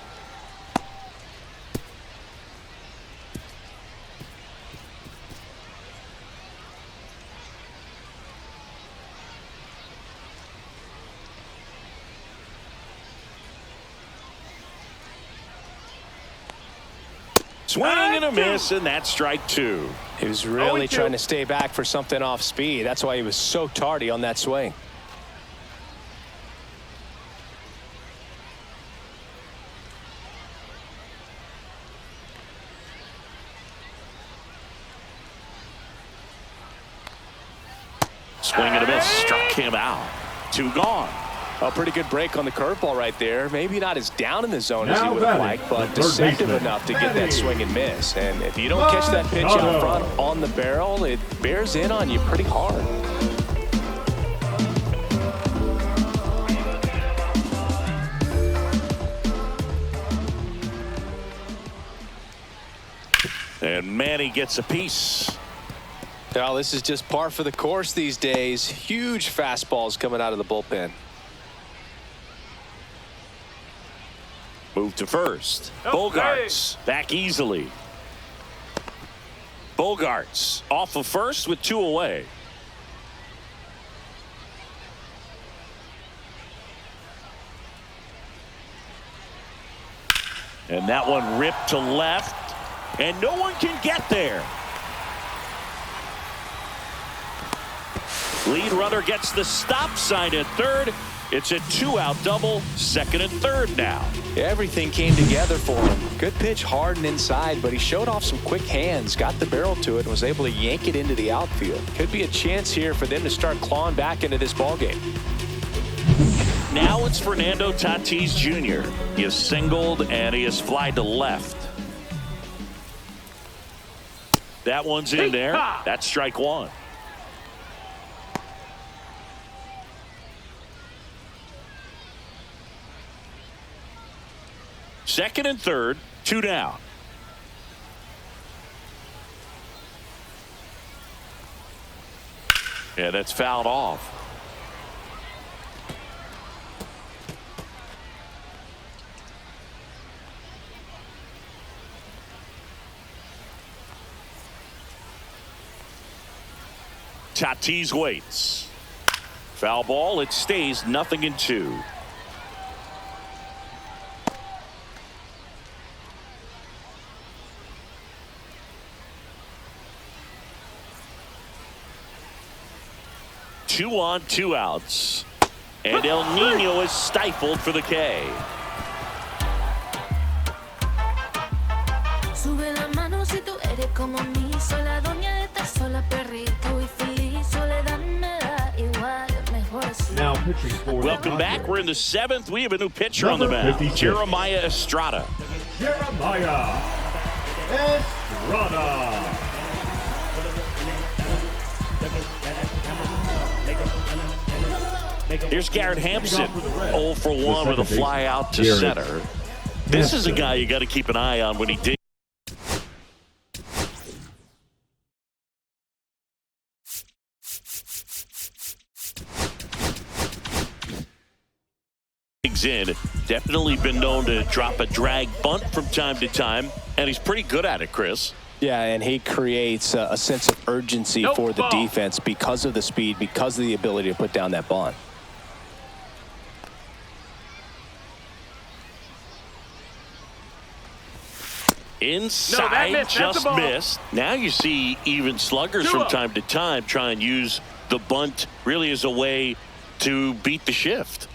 Swing and a miss, and that's strike two. He was really trying to stay back for something off speed. That's why he was so tardy on that swing. Swing and a miss, struck him out. Two gone. A pretty good break on the curveball right there. Maybe not as down in the zone as he would have liked, but deceptive enough to get that swing and miss. And if you don't catch that pitch out front on the barrel, it bears in on you pretty hard. And Manny gets a piece. Well, this is just par for the course these days. Huge fastballs coming out of the bullpen. Move to first. Bogearts back easily. Bogearts off of first with two away. And that one ripped to left, and no one can get there. Lead runner gets the stop sign at third. It's a two-out double, second and third now. Everything came together for him. Good pitch, hard and inside, but he showed off some quick hands, got the barrel to it, and was able to yank it into the outfield. Could be a chance here for them to start clawing back into this ballgame. Now it's Fernando Tatis Jr. He has singled and he has flied to left. That one's in there. That's strike one. Second and third, two down. Yeah, that's fouled off. Tatis waits. Foul ball. It stays 0-2. Two on, two outs. And El Nino is stifled for the K. Sube la mano si tú eres como mí. Soy la doña de estar sola, perrito y feliz. Soledad me da igual, mejor así. Now pitching for Welcome back. We're in the seventh. We have a new pitcher on the mound. Jeremiah Estrada. Jeremiah Estrada. Here's Garrett Hampson, 0 for 1 with a fly out to center. This is a guy you got to keep an eye on when he digs in. Definitely been known to drop a drag bunt from time to time, and he's pretty good at it, Chris. Yeah, and he creates a sense of urgency for the defense because of the speed, because of the ability to put down that bunt. Inside, just missed. Now you see even sluggers from time to time try and use the bunt really as a way to beat the shift.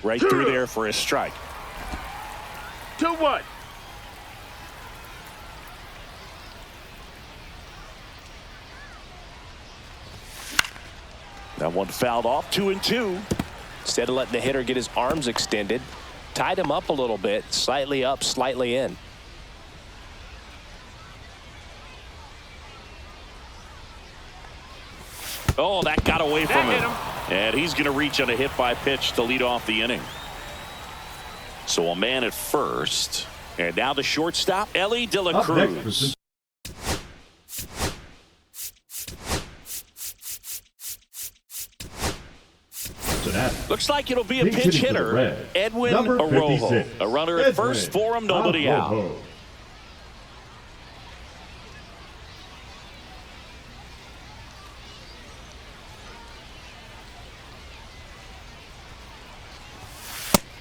Right through there for a strike. 2-1. That one fouled off. 2-2. Instead of letting the hitter get his arms extended, tied him up a little bit, slightly up, slightly in. Oh, that got away from him. And he's going to reach on a hit by pitch to lead off the inning. So a man at first. And now the shortstop, Elly De La Cruz. Looks like it'll be a pinch hitter, Edwin Arrojo. A runner at first for him, nobody out.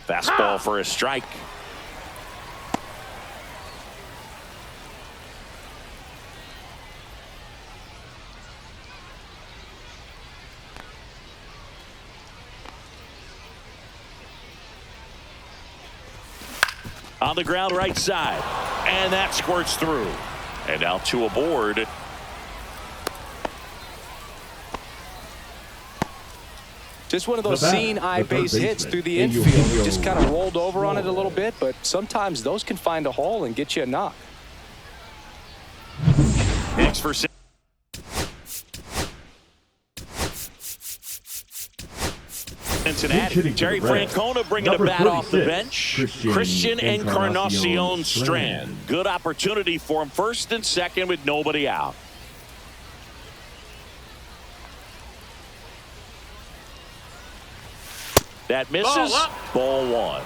Fastball for a strike. On the ground right side. And that squirts through. And now 2 aboard. Just one of those seeing eye base hits through the infield. You just kind of rolled over on it a little bit, but sometimes those can find a hole and get you a knock. Next for Cincinnati, Terry Francona bringing a bat off the bench. Christian Encarnacion Strand. Good opportunity for him, first and second with nobody out. That misses. Ball 1.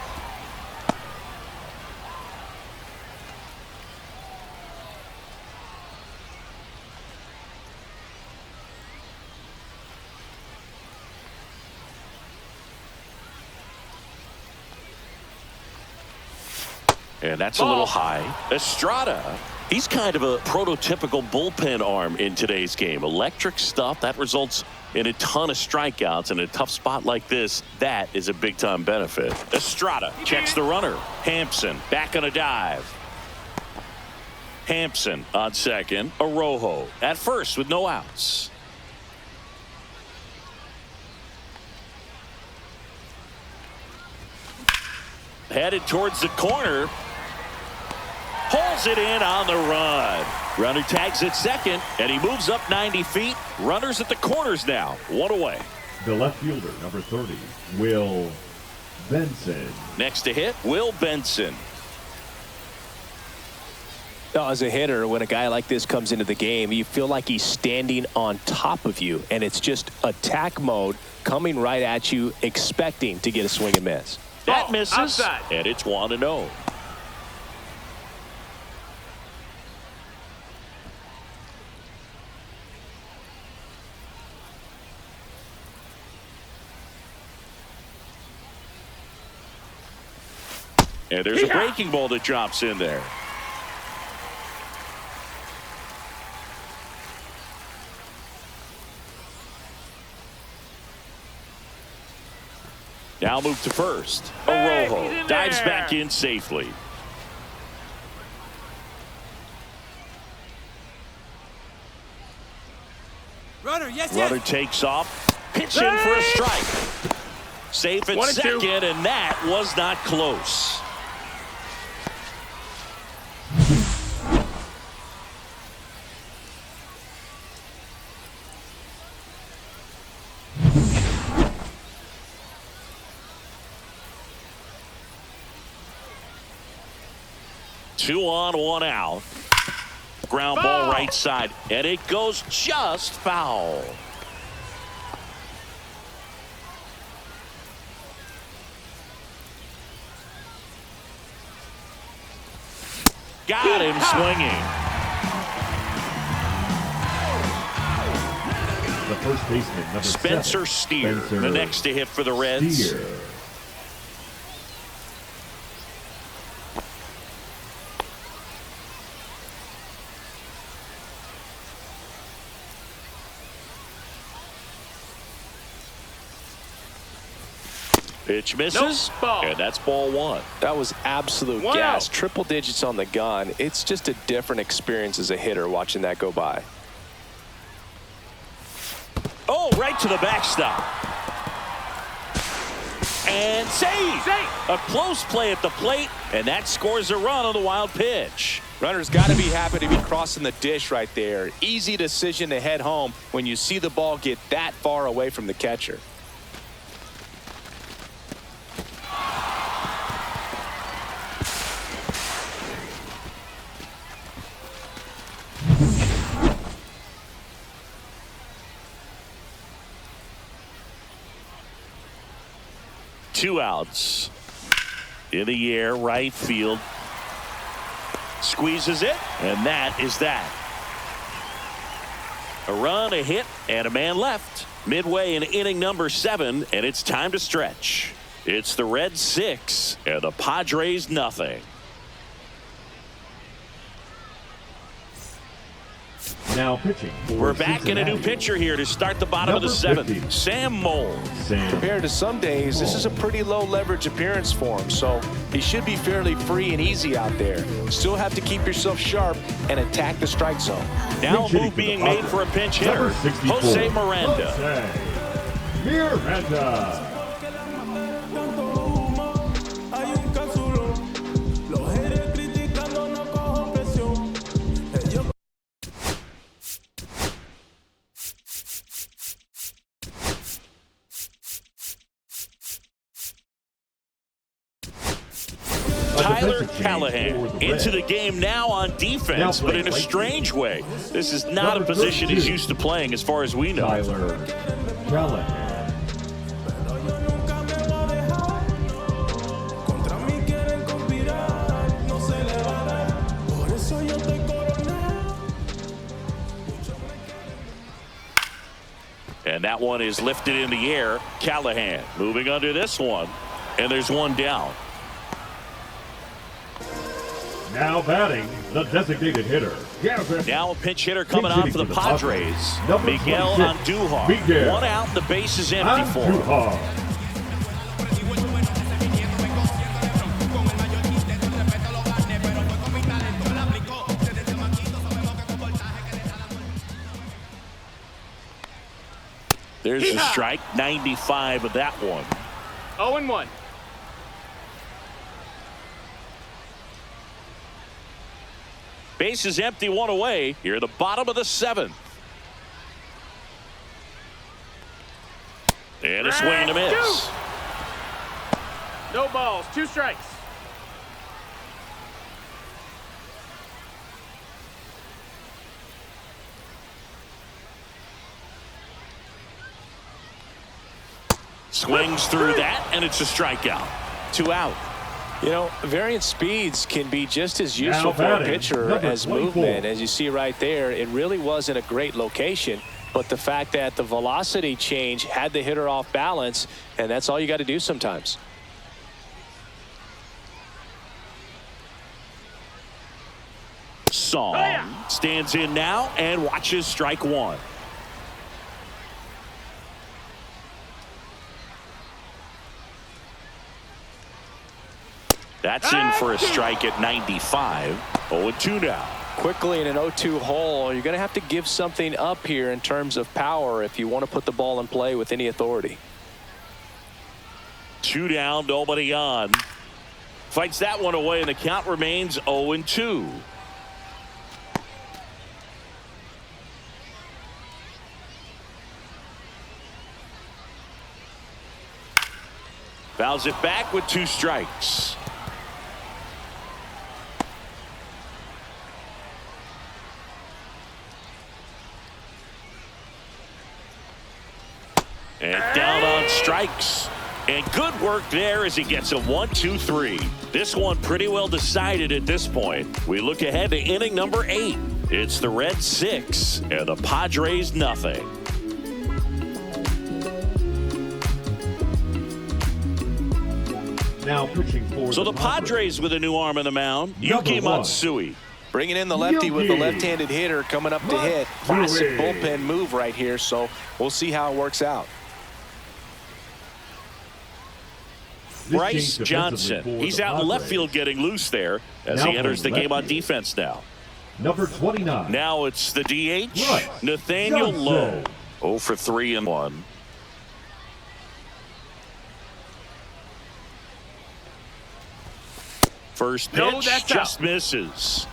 And that's a little high. Estrada, he's kind of a prototypical bullpen arm in today's game. Electric stuff that results in a ton of strikeouts. In a tough spot like this, that is a big-time benefit. Estrada checks the runner. Hampson back on a dive. Hampson on second. Arrojo at first with no outs. Headed towards the corner. Pulls it in on the run. Runner tags at second, and he moves up 90 feet. Runners at the corners now. 1 away. The left fielder, number 30, Will Benson. Next to hit, Will Benson. Now, as a hitter, when a guy like this comes into the game, you feel like he's standing on top of you, and it's just attack mode coming right at you, expecting to get a swing and miss. That misses, outside. And it's 1-0. And there's a breaking ball that drops in there. Now move to first. Arrojo dives back in safely. Runner takes off. Pitch in for a strike. Safe at second, and that was not close. Two on, 1 out. Ground ball right side, and it goes just foul. Got him swinging. The first baseman, number Spencer 7, Steer, Spencer the next to hit for the Reds. Steer. Pitch misses, and that's ball 1. That was absolute gas. Triple digits on the gun. It's just a different experience as a hitter watching that go by. Oh, right to the backstop. And save. A close play at the plate, and that scores a run on the wild pitch. Runner's got to be happy to be crossing the dish right there. Easy decision to head home when you see the ball get that far away from the catcher. 2 outs. In the air, right field. Squeezes it, and that is that. A run, a hit, and a man left. Midway in inning number 7, and it's time to stretch. It's the Reds 6 and the Padres nothing. Now pitching. We're back in a new pitcher here to start the bottom of the 7th. 50. Sam Moll. Compared to some days, this is a pretty low leverage appearance for him, so he should be fairly free and easy out there. Still have to keep yourself sharp and attack the strike zone. Now a move being made for a pinch hitter, Jose Miranda. Jose Miranda. Tyler Callahan into the game now on defense, but in a strange way. This is not a position he's used to playing as far as we know. Tyler Callahan. And that one is lifted in the air. Callahan moving under this one, and there's one down. Now batting, the designated hitter. Now a pinch hitter coming on for the Padres. Miguel Andujar. Miguel. 1 out, the base is empty for him. There's the strike, 95 of that one. 0-1. Base is empty, 1 away. Here at the bottom of the 7th. And a swing and a miss. No balls, 2 strikes. Swings through that, and it's a strikeout. 2 out. You know, variant speeds can be just as useful for a pitcher as movement. As you see right there, it really wasn't a great location, but the fact that the velocity change had the hitter off balance, and that's all you got to do sometimes. Song stands in now and watches strike 1. That's in for a strike at 95. 0-2 now. Quickly in an 0-2 hole, you're going to have to give something up here in terms of power if you want to put the ball in play with any authority. 2 down, nobody on. Fights that one away, and the count remains 0-2. Fouls it back with 2 strikes. And down on strikes. And good work there as he gets a 1-2-3. This one pretty well decided at this point. We look ahead to inning number 8. It's the Reds 6 and the Padres nothing. Now pitching for so the Padres with a new arm in the mound. Yuki Matsui. Bringing in the lefty with the left-handed hitter coming up to hit. Classic bullpen move right here, so we'll see how it works out. Bryce Johnson. He's out in left field getting loose there as he enters the game on defense now. Number 29. Now it's the DH, Nathaniel Lowe. 0 for 3 and 1. First pitch just misses.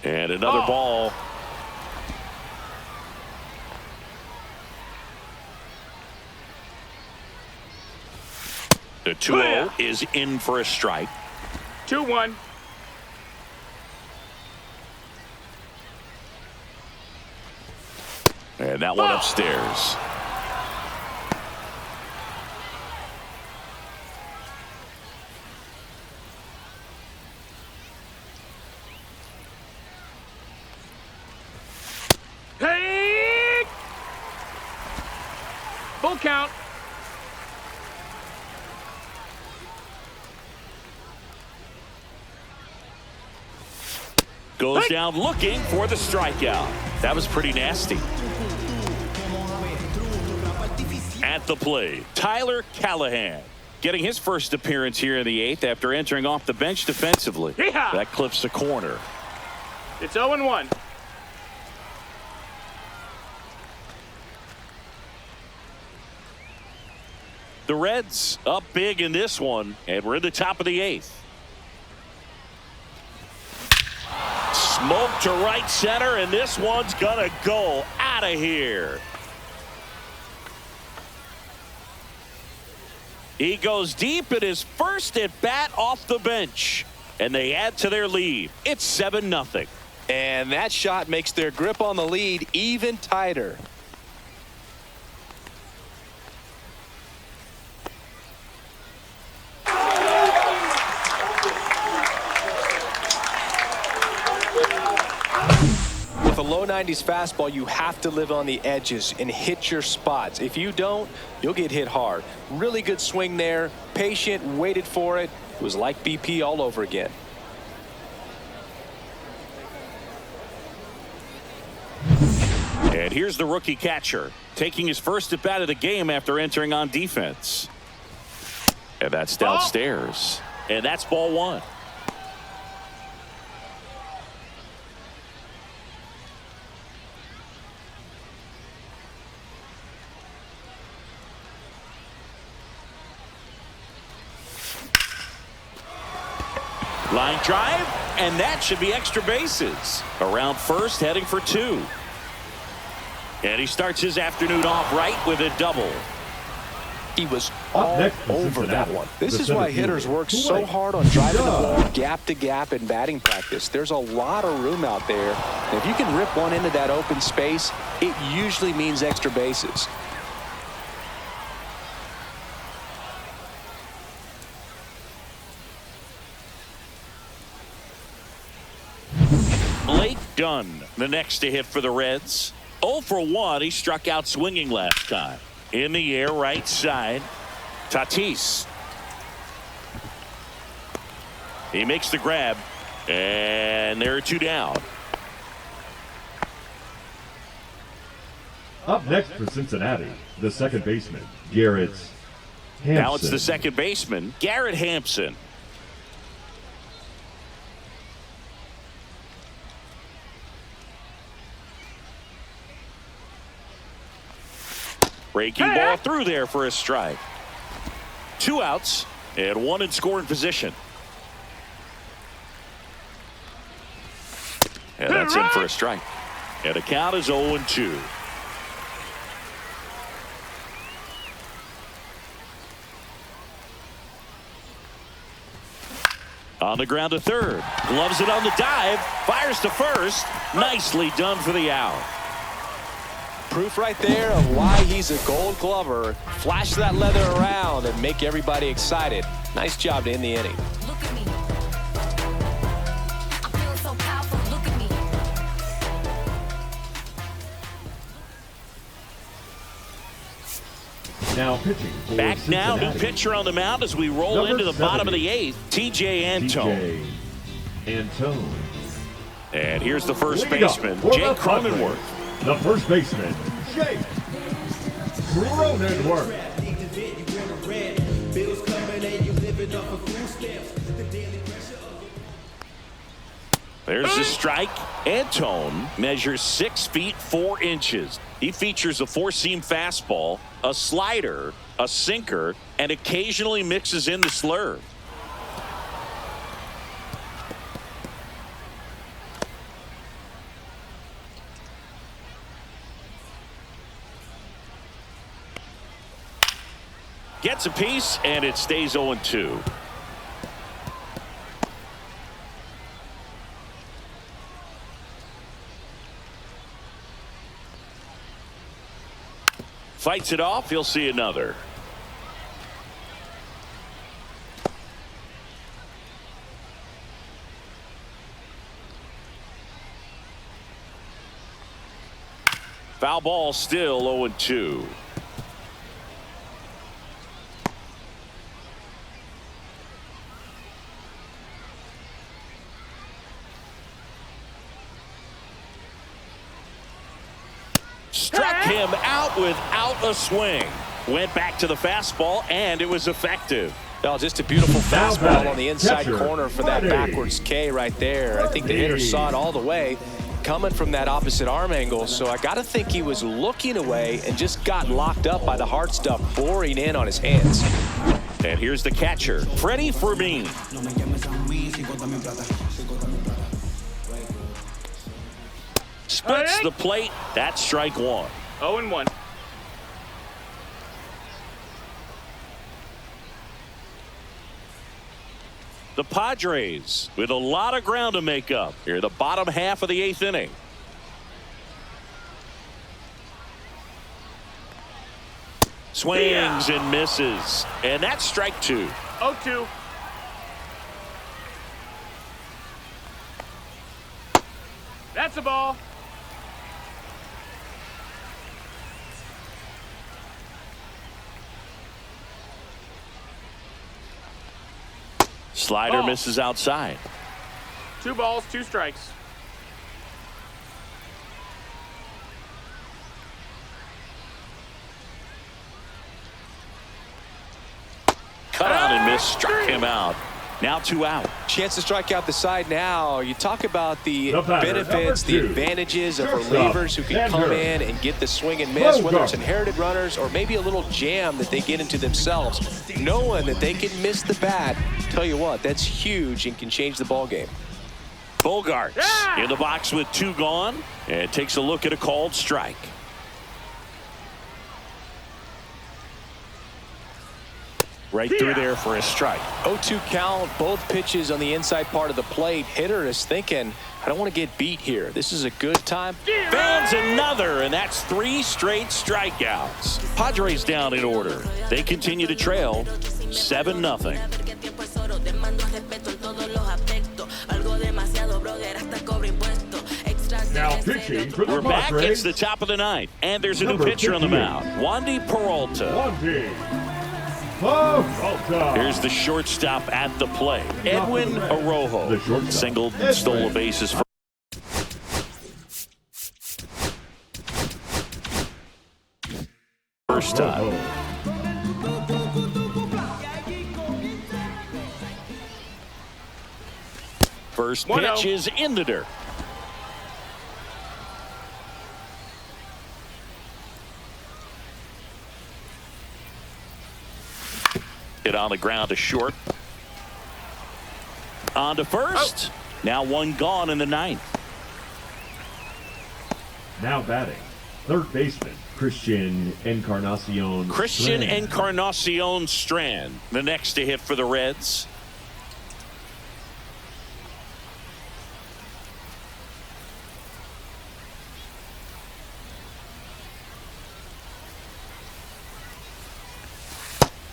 And another ball. The 2-0 is in for a strike. 2-1. And that one upstairs. Hey! Full count. Goes down looking for the strikeout. That was pretty nasty. At the plate, Tyler Callahan getting his first appearance here in the 8th after entering off the bench defensively. Yeehaw! That clips the corner. It's 0-1. The Reds up big in this one, and we're in the top of the 8th. Smoke to right center, and this one's gonna go out of here. He goes deep in his first at bat off the bench, and they add to their lead. It's 7-0. And that shot makes their grip on the lead even tighter. With a low 90s fastball, you have to live on the edges and hit your spots. If you don't, you'll get hit hard. Really good swing there. Patient, waited for it. It was like BP all over again. And here's the rookie catcher taking his first at bat of the game after entering on defense. And that's downstairs. And that's ball 1. Line drive, and that should be extra bases. Around first, heading for 2. And he starts his afternoon off right with a double. He was all over that one. This is why hitters work so hard on driving the ball gap to gap in batting practice. There's a lot of room out there. And if you can rip one into that open space, it usually means extra bases. Blake Dunn, the next to hit for the Reds. 0 for 1. He struck out swinging last time. In the air, right side. Tatis. He makes the grab. And there are 2 down. Up next for Cincinnati, the second baseman, Garrett Hampson. Now it's the second baseman, Garrett Hampson. Breaking ball through there for a strike. 2 outs and 1 in scoring position. And that's in for a strike. And the count is 0-2. On the ground to third. Gloves it on the dive. Fires to first. Nicely done for the out. Proof right there of why he's a Gold Glover. Flash that leather around and make everybody excited. Nice job to end the inning. Look at me. I'm feeling so powerful. Look at me. Now pitching for Back now, Cincinnati, new pitcher on the mound as we roll Number into the bottom of 70, the 8th. TJ Antone. Antone. And here's the first Lead up baseman, for Jake the Padres, Cronenworth. The first baseman, Jake Cronenworth. There's the strike. Antone measures 6 feet 4 inches. He features a 4-seam fastball, a slider, a sinker, and occasionally mixes in the slurve. Gets a piece, and it stays 0-2. Fights it off. He'll see another. Foul ball, still 0-2. Struck him out without a swing. Went back to the fastball, and it was effective. Well, just a beautiful fastball on the inside corner for that backwards K right there. I think the hitter saw it all the way, coming from that opposite arm angle. So I got to think he was looking away and just got locked up by the hard stuff boring in on his hands. And here's the catcher, Freddy Fermin. Splits the plate. That's strike one. 0-1. The Padres with a lot of ground to make up here, the bottom half of the 8th inning. Swings and misses, and that's strike two. 0-2. That's a ball. Slider ball. misses outside. 2 balls, 2 strikes. Cut out and miss, struck him out. Now 2 out. Chance to strike out the side now. You talk about the batter, benefits, the number 2, advantages of shortstop, relievers who can come in and get the swing and miss, whether it's inherited runners or maybe a little jam that they get into themselves. Knowing that they can miss the bat, tell you what, that's huge and can change the ball game. Bogearts in the box with 2 gone, and takes a look at a called strike. Right through there for a strike. 0-2 count, both pitches on the inside part of the plate. Hitter is thinking, I don't want to get beat here. This is a good time. Fans another, and that's 3 straight strikeouts. Padres down in order. They continue to trail 7-0. Now pitching for the We're back. Padres. It's the top of the 9th, and there's a new Number pitcher on the 58. mound, Wandy Peralta. Here's the shortstop at the plate, Edwin The Arrojo. shortstop. Singled and stole the bases for first time. First pitch is in the dirt. Hit on the ground to short. On to first. Now 1 gone in the 9th. Now batting, third baseman Christian Encarnacion. Strand, the next to hit for the Reds.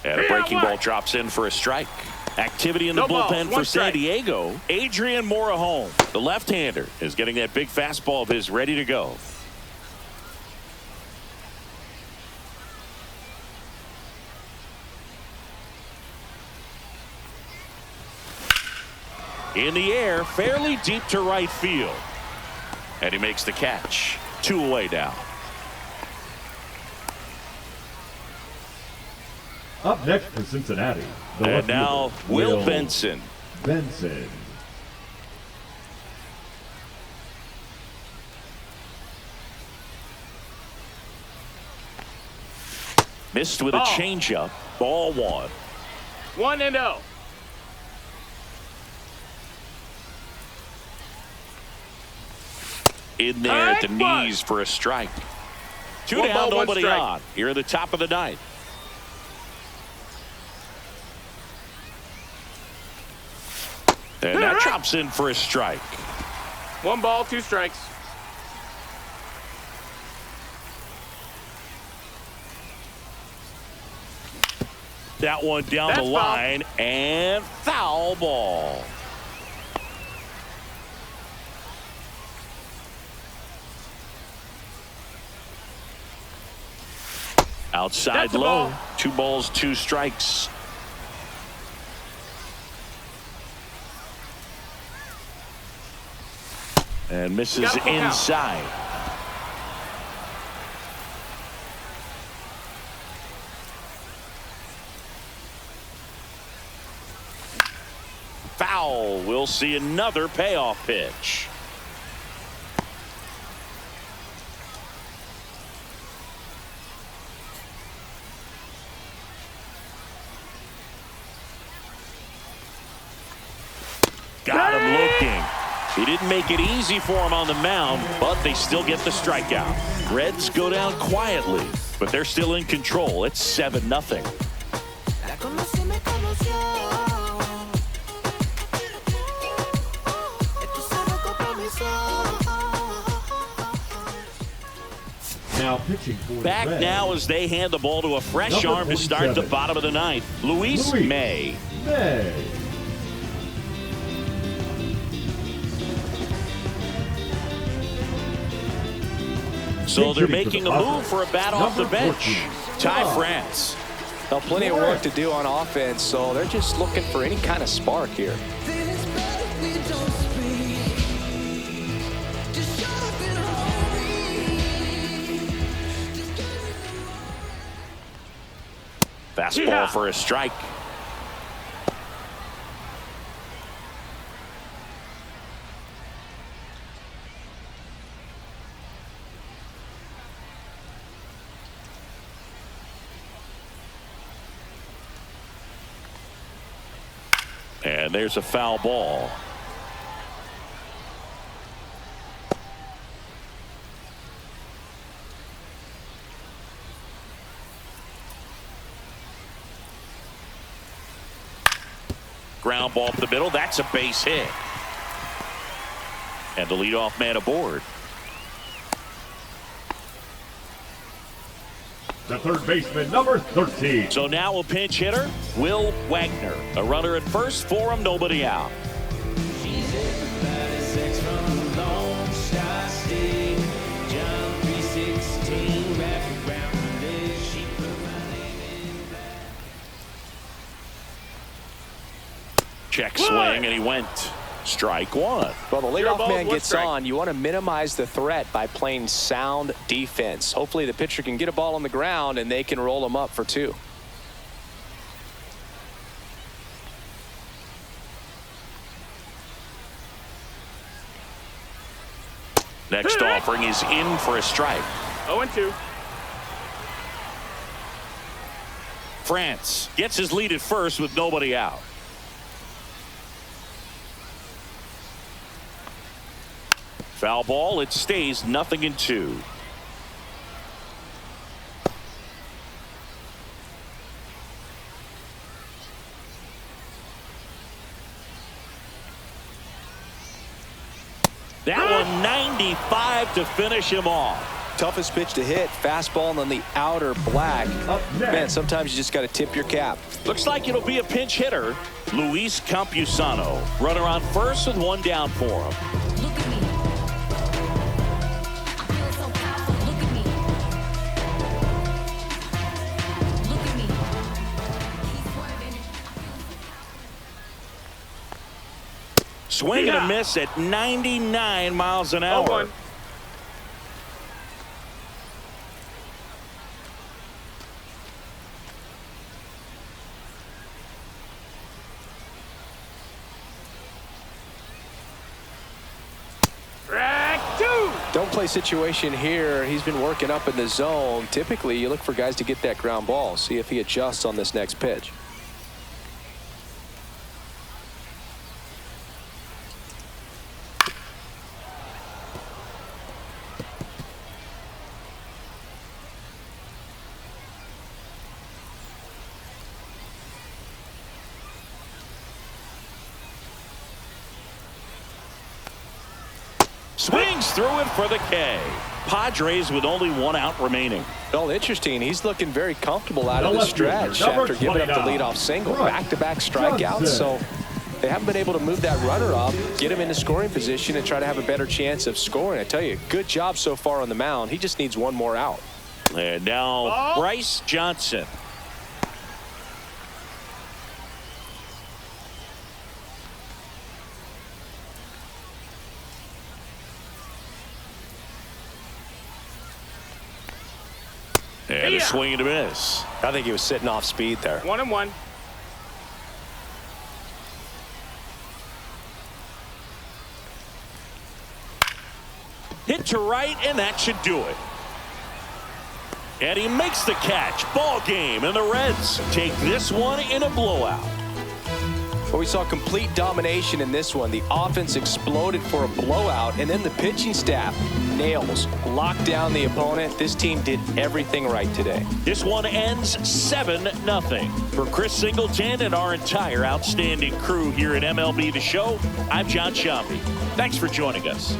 And a breaking ball drops in for a strike. Activity in the bullpen for San Diego. Adrian Morejon, the left-hander, is getting that big fastball of his ready to go. In the air, fairly deep to right field. And he makes the catch. 2 away now. Up next for Cincinnati. The And left now fielder, Will Benson. Benson. Missed with a changeup. Ball 1. 1-0. In there at the knees for a strike. 2 1 down, ball, 1 nobody strike. on. Here at the top of the 9th. And that drops in for a strike. 1 ball, 2 strikes. that one down That's the line and foul ball. Outside Lowe. 2 balls, 2 strikes. And misses inside. Foul. We'll see another payoff pitch. Got him looking. He didn't make it easy for him on the mound, but they still get the strikeout. Reds go down quietly, but they're still in control. It's 7-0. Now pitching for the Back Reds. now as they hand the ball to a fresh arm to start the bottom of the 9th. Luis May. So they're making a move for a bat off the bench. Ty France. Now, plenty of work to do on offense, so they're just looking for any kind of spark here. Fastball for a strike. And there's a foul ball. Ground ball up the middle. That's a base hit. And the leadoff man aboard. The third baseman, number 13. So now a pinch hitter, Will Wagner. A runner at first for him, nobody out. Check swing, and he went. Strike 1. Well, the leadoff man gets on. You want to minimize the threat by playing sound defense. Hopefully the pitcher can get a ball on the ground and they can roll him up for 2. Next offering is in for a strike. 0-2. France gets his lead at first with nobody out. Foul ball. It stays 0-2. That one 95 to finish him off. Toughest pitch to hit. Fastball on the outer black. Up next. Man, sometimes you just got to tip your cap. Looks like it'll be a pinch hitter. Luis Campusano. Runner on first with 1 down for him. Look at me. I feel so powerful. Look at me. Look at me. He's swerving. Swing and a miss at 99 miles an hour. 0-1. Don't play situation here. He's been working up in the zone. Typically, you look for guys to get that ground ball. See if he adjusts on this next pitch. Swings through it for the K. Padres with only 1 out remaining. Well, interesting. He's looking very comfortable out of The the left fielder, stretch number after giving up the 29, leadoff single. right. Back-to-back strikeouts. Janzen. So they haven't been able to move that runner up, get him into scoring position, and try to have a better chance of scoring. I tell you, good job so far on the mound. He just needs 1 more out. And now Bryce Johnson. And a swing and a miss. I think he was sitting off speed there. 1-1. Hit to right, and that should do it. And he makes the catch. Ball game, and the Reds take this one in a blowout. Well, we saw complete domination in this one. The offense exploded for a blowout, and then the pitching staff nails, locked down the opponent. This team did everything right today. This one ends 7-0. For Chris Singleton and our entire outstanding crew here at MLB The Show, I'm John Sciambi. Thanks for joining us.